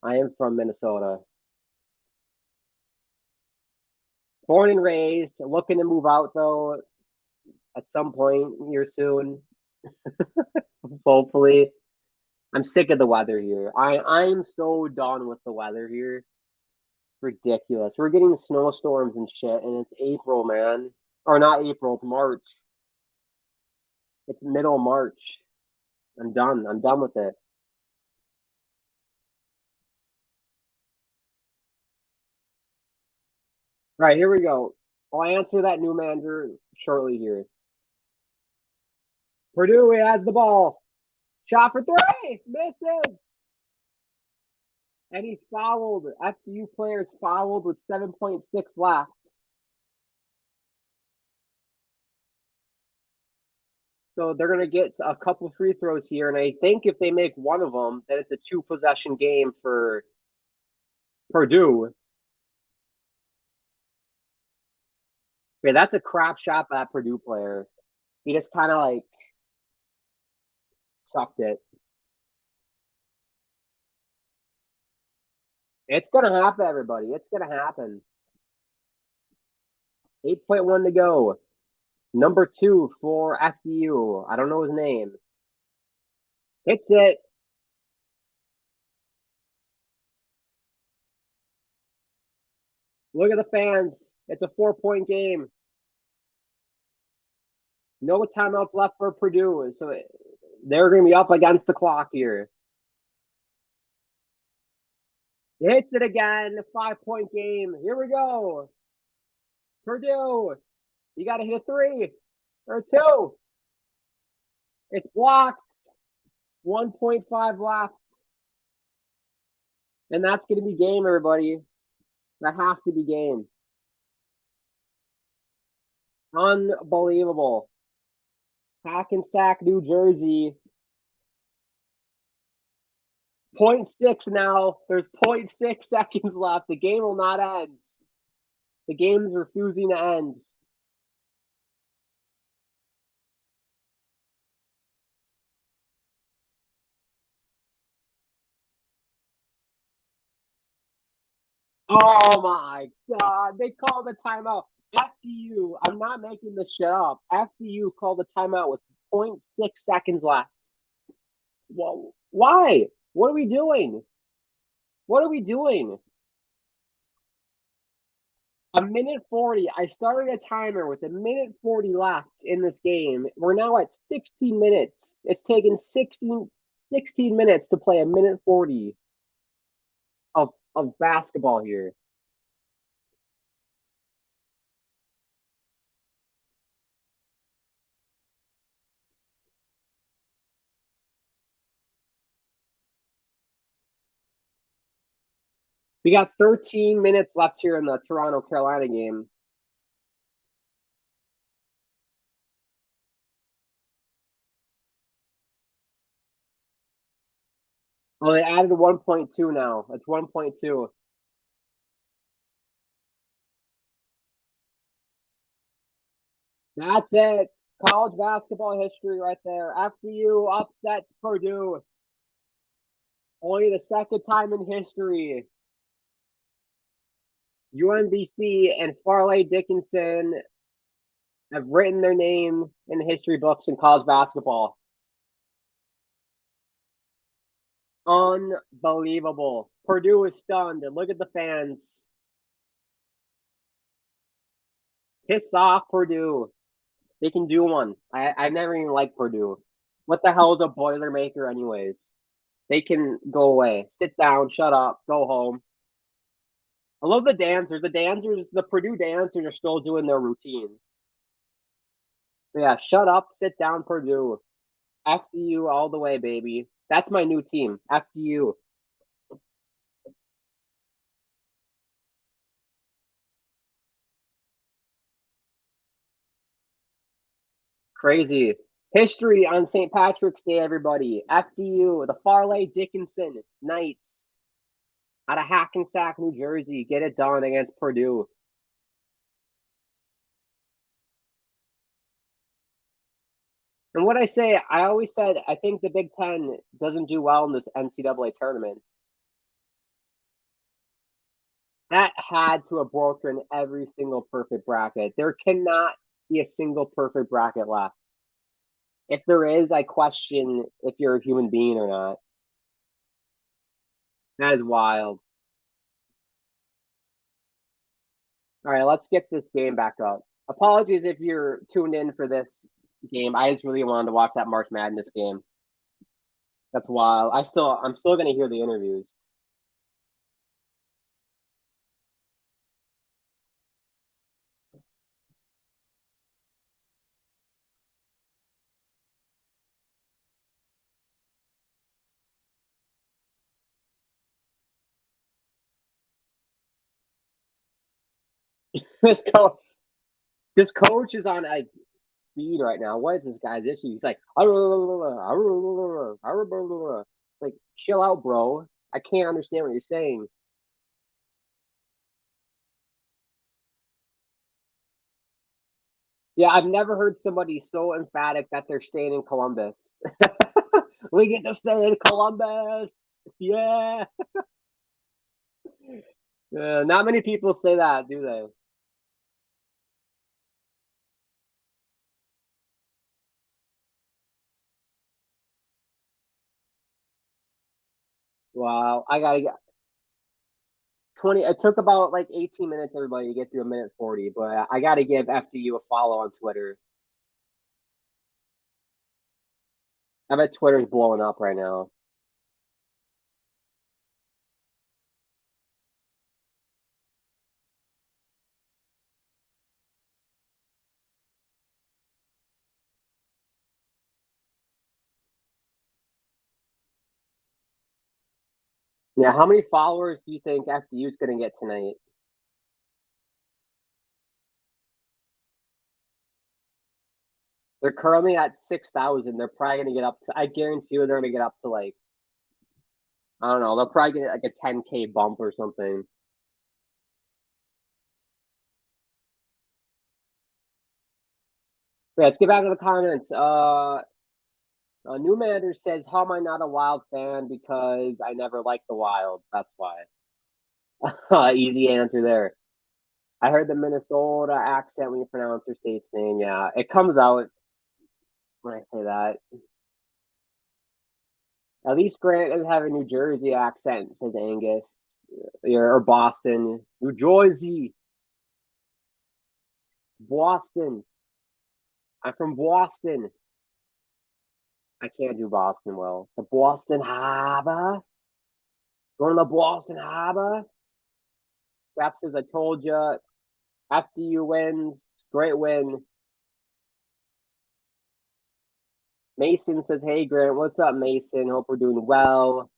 I am from Minnesota. Born and raised, looking to move out though at some point here soon. Hopefully. I'm sick of the weather here. I'm so done with the weather here. Ridiculous. We're getting snowstorms and shit, and it's April, man. Or not April, it's March. It's middle March. I'm done. I'm done with it. All right, here we go. I'll answer that Newmander shortly here. Purdue has the ball. Shot for 3. Misses. And he's fouled. FDU players fouled with 7.6 left. So they're going to get a couple free throws here. And I think if they make one of them, then it's a 2-possession game for Purdue. Yeah, that's a crap shot by that Purdue player. He just kind of like chucked it. It's going to happen, everybody. It's going to happen. 8.1 to go. Number 2 for FDU. I don't know his name. Hits it. Look at the fans. It's a 4-point game. No timeouts left for Purdue. So they're going to be up against the clock here. Hits it again. 5-point game. Here we go. Purdue. You got to hit a 3 or 2. It's blocked. 1.5 left. And that's going to be game, everybody. That has to be game. Unbelievable. Hackensack, New Jersey. 0.6 now. There's 0.6 seconds left. The game will not end. The game's refusing to end. Oh my god, they called a timeout. FDU, I'm not making this shit up. FDU called a timeout with 0.6 seconds left. Well, why? What are we doing? What are we doing? A minute 40. I started a timer with a minute 40 left in this game. We're now at 16 minutes. It's taken 16 minutes to play a minute 40 of basketball here. We got 13 minutes left here in the Toronto Carolina game. Oh, they added 1.2 now. It's 1.2. That's it. College basketball history right there. FDU upsets Purdue. Only the second time in history. UMBC and Farley Dickinson have written their name in the history books in college basketball. Unbelievable. Purdue is stunned. Look at the fans. Piss off, Purdue. They can do one. I never even liked Purdue. What the hell is a Boilermaker, anyways? They can go away. Sit down, shut up, go home. I love the dancers. The Purdue dancers are still doing their routine. But yeah, shut up, sit down, Purdue. FDU all the way, baby. That's my new team. FDU. Crazy. History on St. Patrick's Day, everybody. FDU, the Farley Dickinson Knights out of Hackensack, New Jersey. Get it done against Purdue. And what I say, I always said, I think the Big Ten doesn't do well in this NCAA tournament. That had to have broken every single perfect bracket. There cannot be a single perfect bracket left. If there is, I question if you're a human being or not. That is wild. All right, let's get this game back up. Apologies if you're tuned in for this game. I just really wanted to watch that March Madness game. That's wild. I'm still gonna hear the interviews. this coach, this coach is on like speed right now. What is this guy's issue? He's like, like, chill out, bro. I can't understand what you're saying. Yeah, I've never heard somebody so emphatic that they're staying in Columbus. We get to stay in Columbus. Yeah. Not many people say that, do they? Wow. I gotta get 20. It took about like 18 minutes, everybody, to get through a minute 40, but I gotta give FDU a follow on Twitter. I bet Twitter's blowing up right now. Yeah, how many followers do you think FDU is gonna get tonight? They're currently at 6,000. They're probably gonna get up to. I guarantee you, they're gonna get up to like, I don't know. They'll probably get like a 10K bump or something. Yeah, let's get back to the comments. Newmander says, "How am I not a Wild fan? Because I never liked the Wild. That's why." Easy answer there. I heard the Minnesota accent when you pronounce your state's name. Yeah, it comes out when I say that. At least Grant doesn't have a New Jersey accent, says Angus. Or Boston. New Jersey. Boston. I'm from Boston. I can't do Boston well. The Boston Harbor. Going to the Boston Harbor. Rap says, I told you. FDU wins. Great win. Mason says, hey, Grant. What's up, Mason? Hope we're doing well.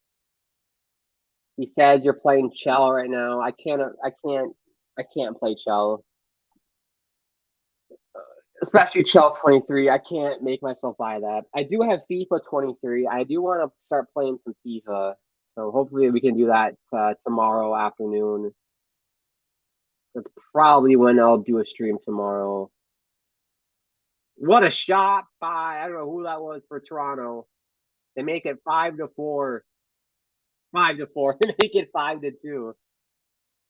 He says you're playing cello right now. I can't play cello. Especially cello 23. I can't make myself buy that. I do have FIFA 23. I do want to start playing some FIFA. So hopefully we can do that tomorrow afternoon. That's probably when I'll do a stream tomorrow. What a shot by, I don't know who that was for Toronto. They make it 5-4. 5-4. They make it 5-2.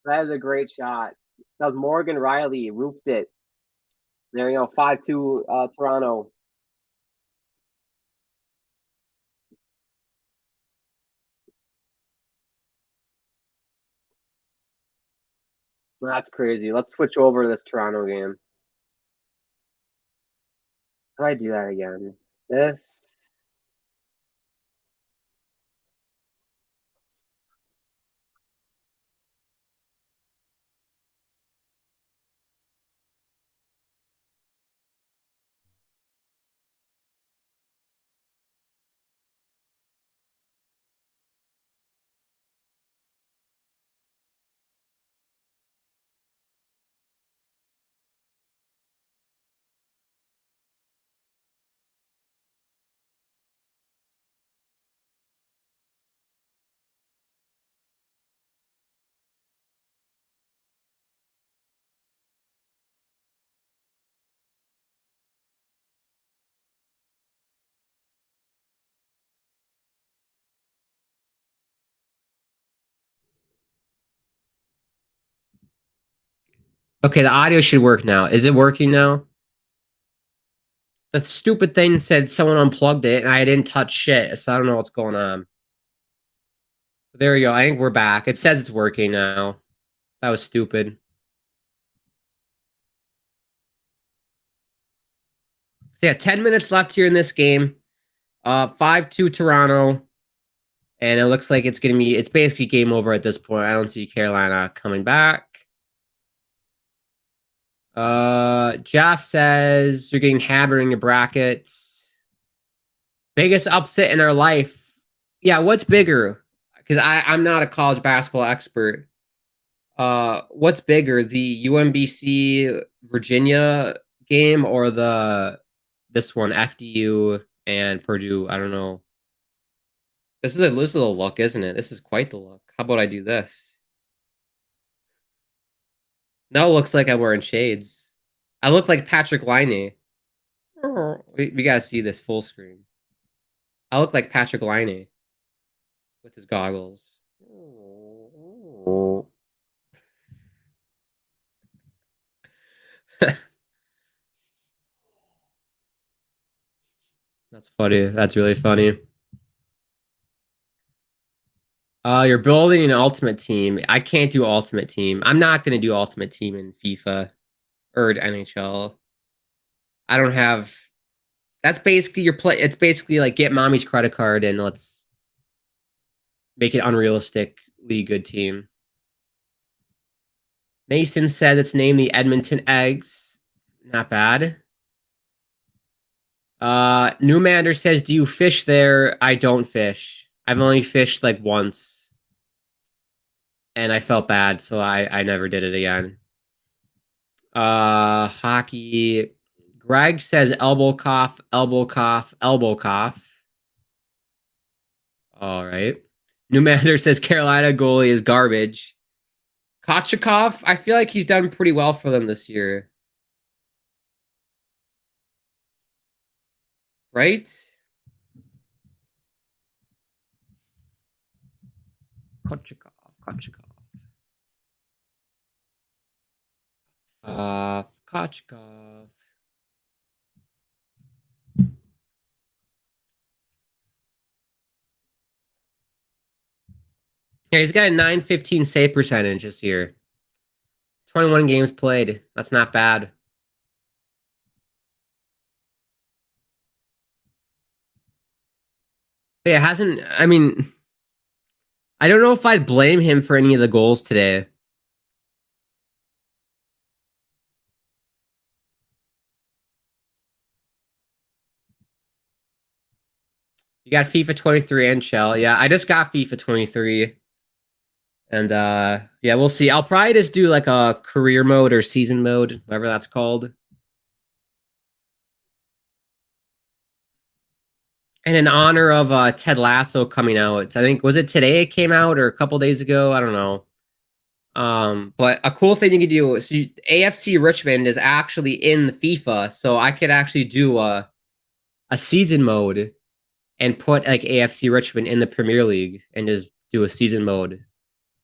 That is a great shot. That was Morgan Riley. Roofed it. There you go. 5-2 Toronto. That's crazy. Let's switch over to this Toronto game. How do I do that again? This. Okay, the audio should work now. Is it working now? The stupid thing said someone unplugged it and I didn't touch shit, so I don't know what's going on. There we go. I think we're back. It says it's working now. That was stupid. So yeah, 10 minutes left here in this game. 5-2 Toronto. And it looks like it's basically game over at this point. I don't see Carolina coming back. Jeff says you're getting hammered in your brackets. Biggest upset in our life. Yeah, what's bigger? Because I'm not a college basketball expert. What's bigger, the UMBC Virginia game or this one, FDU and Purdue? I don't know. This is a look, isn't it? This is quite the look. How about I do this? Now it looks like I'm wearing shades. I look like Patrick Laine. We gotta see this full screen. I look like Patrick Laine with his goggles. That's funny. That's really funny. You're building an ultimate team. I can't do ultimate team. I'm not gonna do ultimate team in FIFA or NHL. I don't have. That's basically your play. It's basically like get mommy's credit card and let's make it unrealistically good team. Mason said it's named the Edmonton Eggs. Not bad. Newmander says, do you fish there? I don't fish. I've only fished like once. And I felt bad, so I never did it again. Hockey. Greg says elbow cough, elbow cough, elbow cough. All right. Newmander says Carolina goalie is garbage. Kochikov, I feel like he's done pretty well for them this year. Right? Kochikov. Kochkov. Yeah, he's got a 915 save percentage this year. 21 games played. That's not bad. But it hasn't. I mean, I don't know if I'd blame him for any of the goals today. You got FIFA 23 and Shell. Yeah, I just got FIFA 23. And yeah, we'll see. I'll probably just do like a career mode or season mode, whatever that's called. And in honor of Ted Lasso coming out, I think was it today it came out or a couple days ago? I don't know. But a cool thing you can do is AFC Richmond is actually in the FIFA, so I could actually do a season mode and put like AFC Richmond in the Premier League and just do a season mode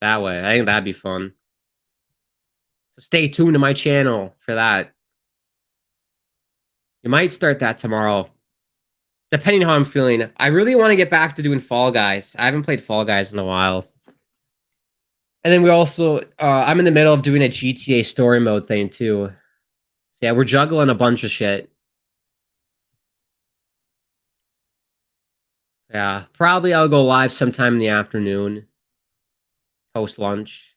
that way. I think that'd be fun. So stay tuned to my channel for that. You might start that tomorrow, depending on how I'm feeling. I really want to get back to doing Fall Guys. I haven't played Fall Guys in a while. And then we also, I'm in the middle of doing a GTA story mode thing too. So yeah, we're juggling a bunch of shit. Yeah, probably I'll go live sometime in the afternoon, post lunch.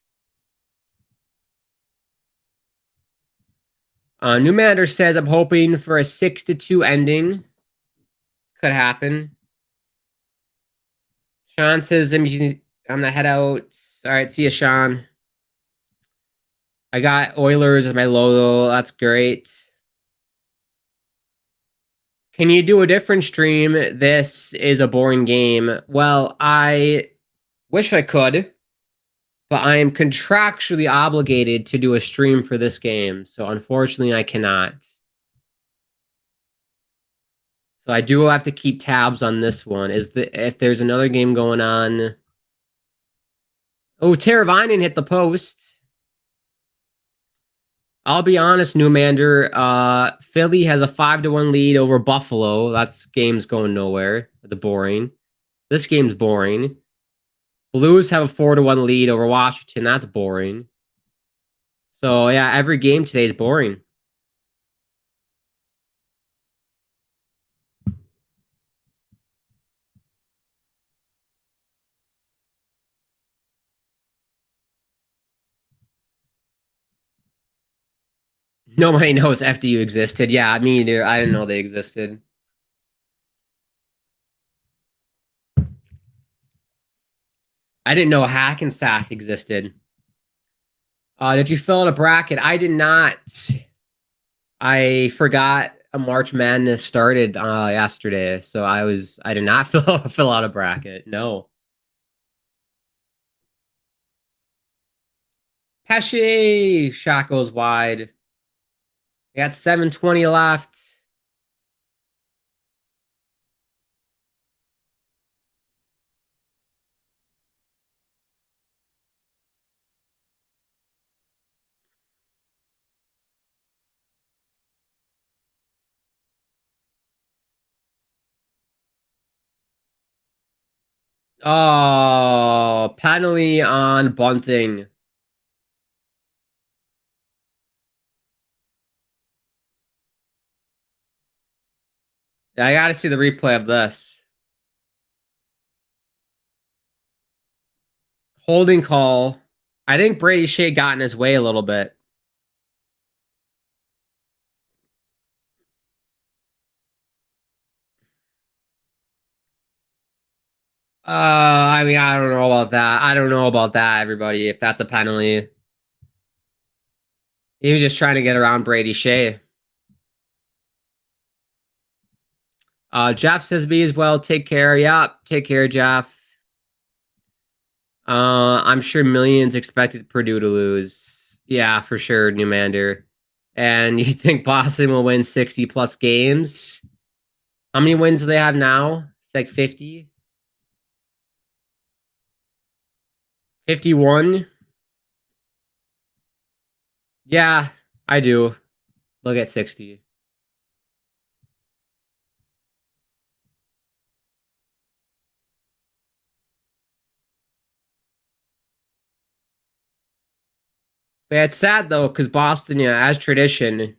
Newmander says, I'm hoping for a 6-2 ending. Could happen. Sean says, I'm gonna head out. All right, see you, Sean. I got Oilers as my logo. That's great. Can you do a different stream? This is a boring game. Well, I wish I could, but I am contractually obligated to do a stream for this game. So unfortunately, I cannot. So I do have to keep tabs on this one. If there's another game going on. Oh, Teravainen hit the post. I'll be honest, Newmander. Philly has a 5-1 lead over Buffalo. That's game's going nowhere. The boring. This game's boring. Blues have a 4-1 lead over Washington. That's boring. So yeah, every game today is boring. Nobody knows FDU existed. Yeah, me either. I didn't know they existed. I didn't know Hackensack existed. Did you fill out a bracket? I did not. I forgot a March Madness started yesterday, so I did not fill out a bracket. No. Pesce shot goes wide. We got 7:20 left. Oh, penalty on Bunting. I got to see the replay of this. Holding call. I think Brady Shea got in his way a little bit. I mean, I don't know about that. I don't know about that, everybody. If that's a penalty, he was just trying to get around Brady Shea. Jeff says be as well. Take care. Yeah, take care, Jeff. I'm sure millions expected Purdue to lose. Yeah, for sure, Newmander. And you think Boston will win 60 plus games? How many wins do they have now? It's like 50? 51? Yeah, I do. Look at 60. Yeah, it's sad though, because Boston, yeah, as tradition,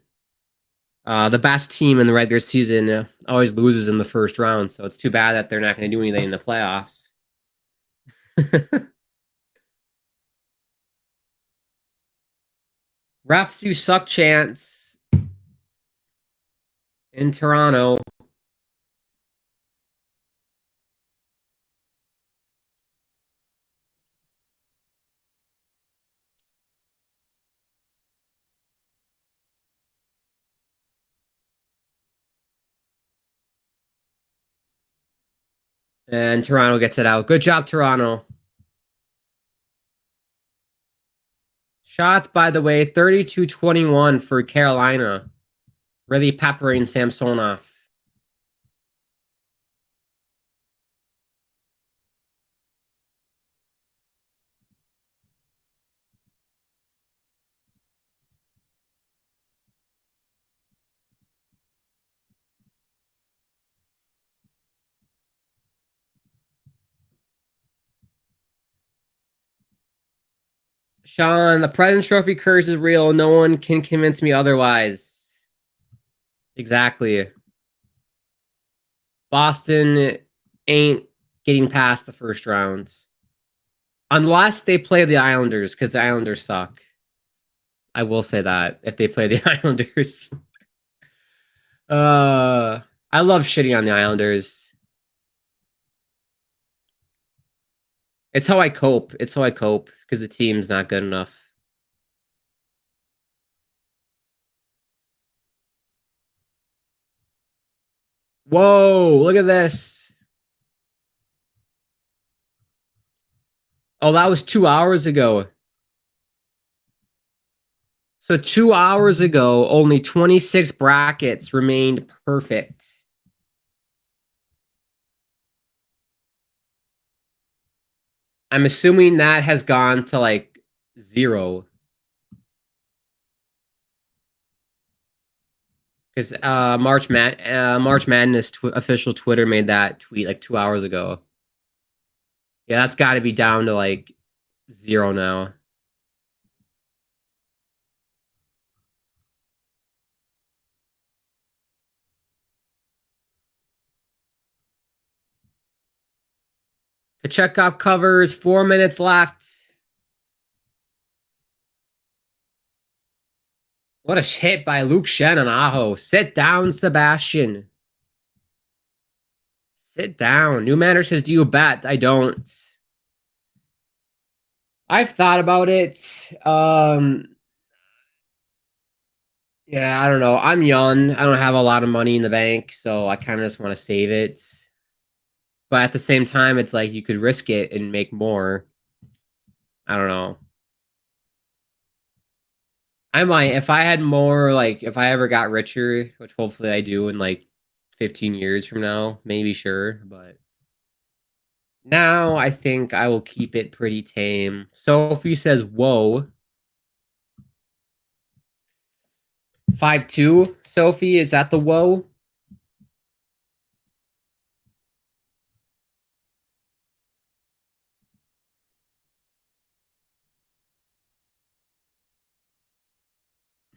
the best team in the regular season always loses in the first round. So it's too bad that they're not going to do anything in the playoffs. Refs, you suck chance in Toronto. And Toronto gets it out. Good job, Toronto. Shots, by the way, 32-21 for Carolina. Really peppering Samsonov. Sean, the President's Trophy curse is real. No one can convince me otherwise. Exactly. Boston ain't getting past the first round. Unless they play the Islanders, because the Islanders suck. I will say that if they play the Islanders. I love shitting on the Islanders. It's how I cope. It's how I cope because the team's not good enough. Whoa, look at this. Oh, that was 2 hours ago. So 2 hours ago, only 26 brackets remained perfect. I'm assuming that has gone to like 0. Because March Madness official Twitter made that tweet like 2 hours ago. Yeah, that's got to be down to like 0 now. Kachekov covers, 4 minutes left. What a hit by Luke Shen on Aho. Sit down, Sebastian. Sit down. New Manor says, do you bet? I don't. I've thought about it. Yeah, I don't know. I'm young. I don't have a lot of money in the bank, so I kind of just want to save it. But at the same time, it's like you could risk it and make more. I don't know. I might, if I had more, like, if I ever got richer, which hopefully I do in like 15 years from now, maybe sure. But now I think I will keep it pretty tame. Sophie says, whoa. 5-2. Sophie, is that the whoa?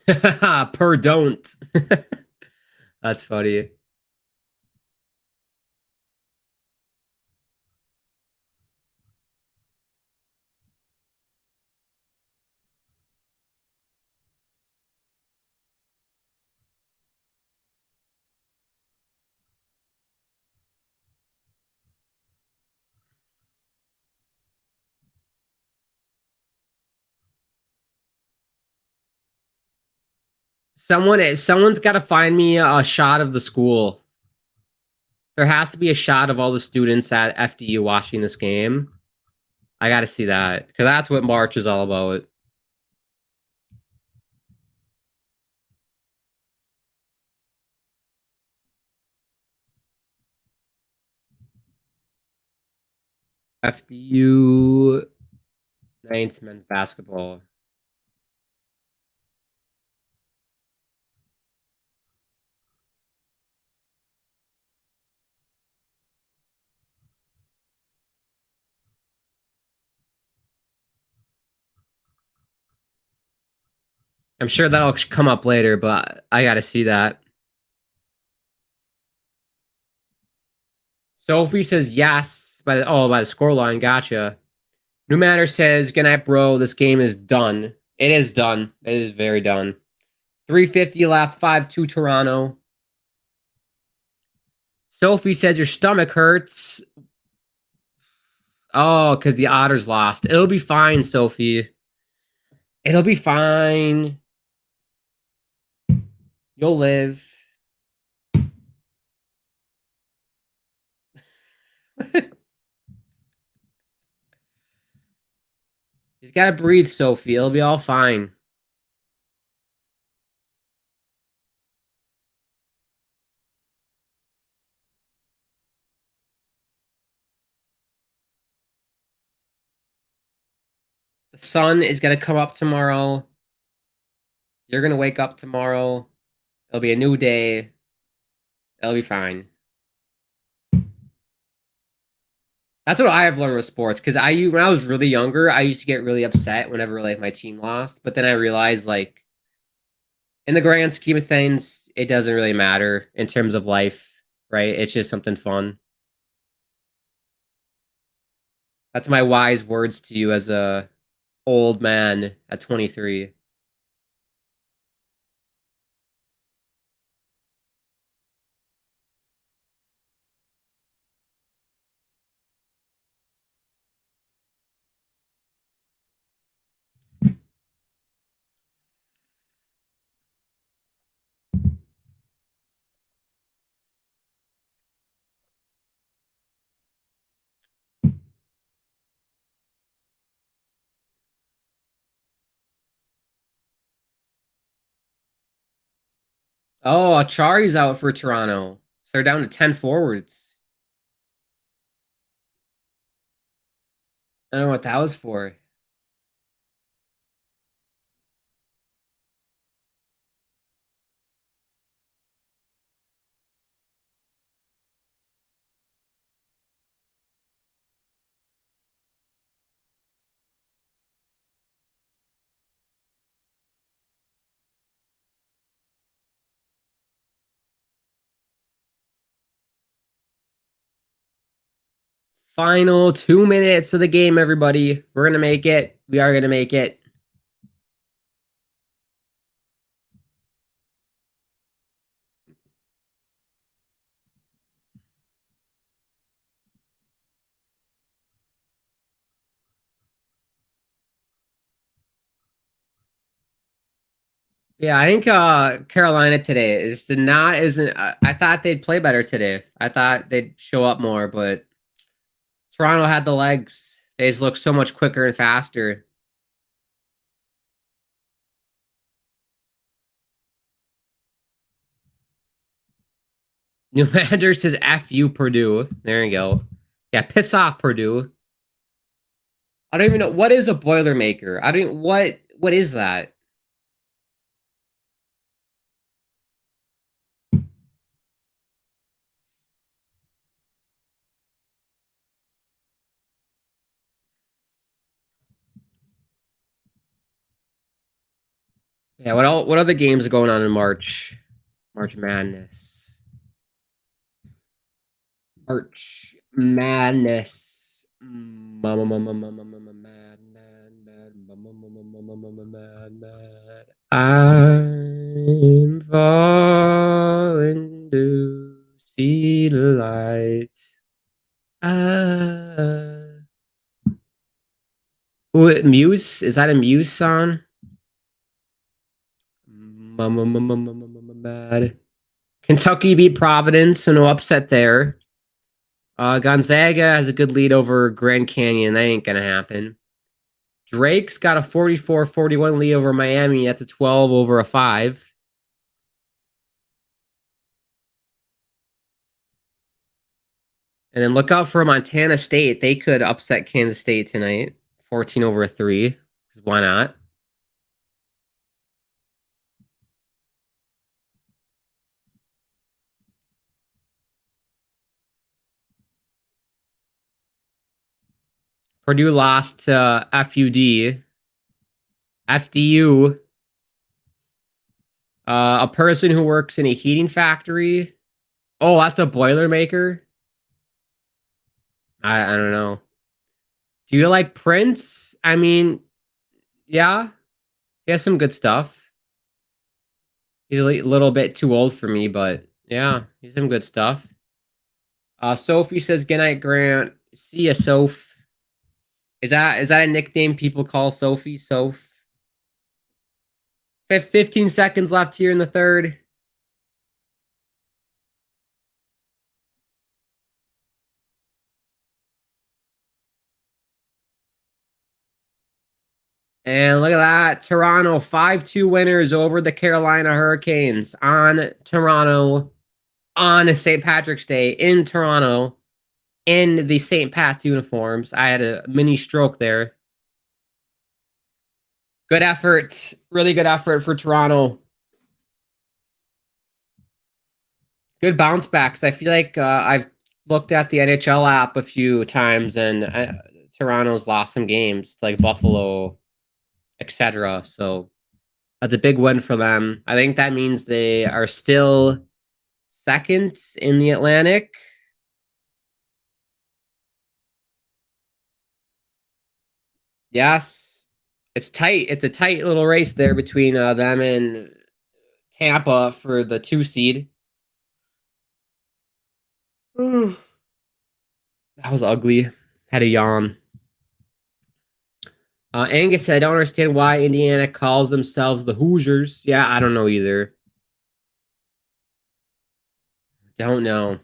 Per don't. That's funny. Someone's got to find me a shot of the school. There has to be a shot of all the students at FDU watching this game. I got to see that because that's what March is all about. FDU 9th men's basketball. I'm sure that'll come up later, but I got to see that. Sophie says yes by the scoreline. Gotcha. New Matter says, "Good night, bro. This game is done. It is done. It is very done. 3:50 left. 5-2 Toronto." Sophie says your stomach hurts. Oh, because the Otters lost. It'll be fine, Sophie. It'll be fine. You'll live. He's got to breathe, Sophie. It'll be all fine. The sun is going to come up tomorrow. You're going to wake up tomorrow. It'll be a new day. It'll be fine. That's what I have learned with sports. Because when I was really younger, I used to get really upset whenever like my team lost. But then I realized, like, in the grand scheme of things, it doesn't really matter in terms of life, right? It's just something fun. That's my wise words to you as a old man at 23. Oh, Achari's out for Toronto. So they're down to 10 forwards. I don't know what that was for. Final 2 minutes of the game, everybody. We're going to make it. We are going to make it. Yeah, I think Carolina today isn't. I thought they'd play better today. I thought they'd show up more, but Toronto had the legs. They just look so much quicker and faster. New manager says F you, Purdue. There you go. Yeah, piss off, Purdue. I don't even know what is a Boilermaker. I don't what is that? Yeah, what other games are going on in March? March Madness. March Madness. Mad. I'm falling to see the light. Muse? Is that a Muse song? Mad. Kentucky beat Providence, so no upset there. Gonzaga has a good lead over Grand Canyon. That ain't gonna happen. Drake's got a 44-41 lead over Miami. That's a 12 over a 5. And then look out for Montana State. They could upset Kansas State tonight. 14 over a 3. Why not? Purdue lost to FUD. FDU. A person who works in a heating factory. Oh, that's a Boilermaker. I don't know. Do you like Prince? I mean, yeah, he has some good stuff. He's a little bit too old for me, but yeah, he's some good stuff. Sophie says, "Good night, Grant. See ya, Soph." Is that a nickname people call Sophie? Soph. 15 seconds left here in the third. And look at that. Toronto 5-2 winners over the Carolina Hurricanes on Toronto on St. Patrick's Day in Toronto in the St. Pat's uniforms. I had a mini stroke there. Good effort. Really good effort for Toronto. Good bounce backs. I feel like I've looked at the NHL app a few times and Toronto's lost some games like Buffalo, etc. So that's a big win for them. I think that means they are still second in the Atlantic. Yes, it's tight. It's a tight little race there between them and Tampa for the 2 seed. That was ugly. Had a yawn. Angus said, I don't understand why Indiana calls themselves the Hoosiers. Yeah, I don't know either. Don't know.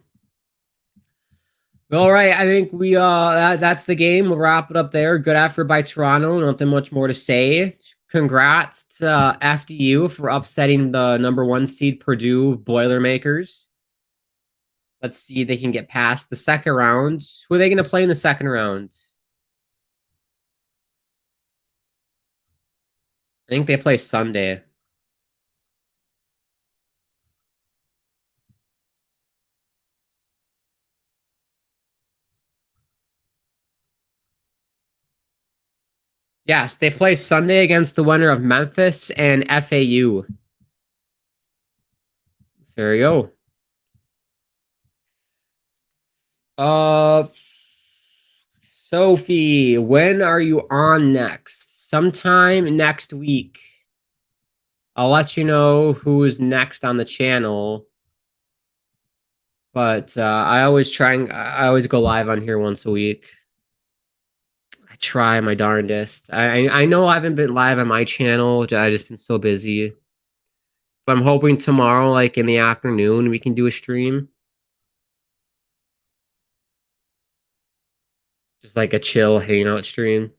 All right, I think we that's the game. We'll wrap it up there. Good effort by Toronto. Nothing much more to say. Congrats to FDU for upsetting the number 1 seed Purdue Boilermakers. Let's see if they can get past the second round. Who are they going to play in the second round? I think they play Sunday. Yes, they play Sunday against the winner of Memphis and FAU. There you go. Sophie, when are you on next? Sometime next week. I'll let you know who's next on the channel. But I always go live on here once a week. I try my darndest. I know I haven't been live on my channel. I've just been so busy. But I'm hoping tomorrow, like in the afternoon, we can do a stream. Just like a chill hangout stream.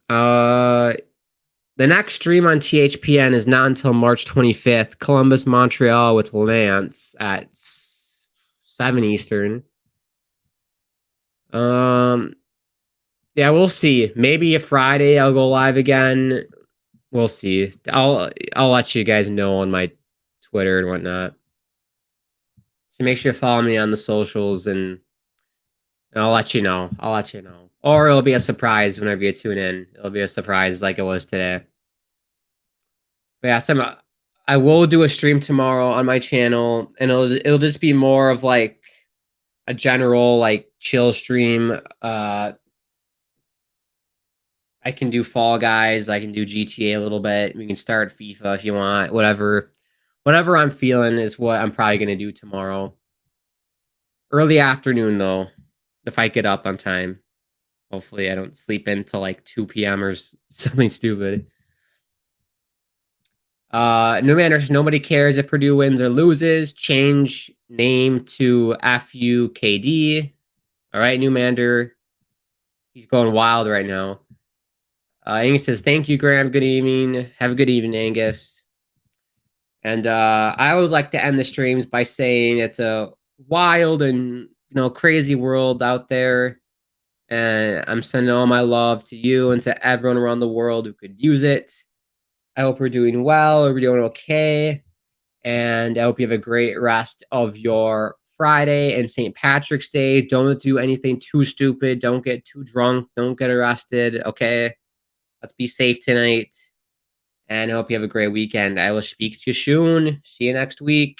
The next stream on THPN is not until March 25th. Columbus, Montreal with Lance at 7 Eastern. Yeah, we'll see. Maybe a Friday I'll go live again. We'll see. I'll let you guys know on my Twitter and whatnot. So make sure you follow me on the socials and I'll let you know. Or it'll be a surprise whenever you tune in. It'll be a surprise like it was today. But yeah, I will do a stream tomorrow on my channel, and it'll just be more of like a general like chill stream. I can do Fall Guys, I can do GTA a little bit. We can start FIFA if you want. Whatever I'm feeling is what I'm probably gonna do tomorrow. Early afternoon though, if I get up on time. Hopefully I don't sleep until like 2 p.m. or something stupid. Newmander, nobody cares if Purdue wins or loses. Change name to FUKD. All right, Newmander. He's going wild right now. Angus says, thank you, Graham. Good evening. Have a good evening, Angus. And I always like to end the streams by saying it's a wild and crazy world out there. And I'm sending all my love to you and to everyone around the world who could use it. I hope we're doing well, or we're doing okay. And I hope you have a great rest of your Friday and St. Patrick's Day. Don't do anything too stupid. Don't get too drunk. Don't get arrested. Okay. Let's be safe tonight. And I hope you have a great weekend. I will speak to you soon. See you next week.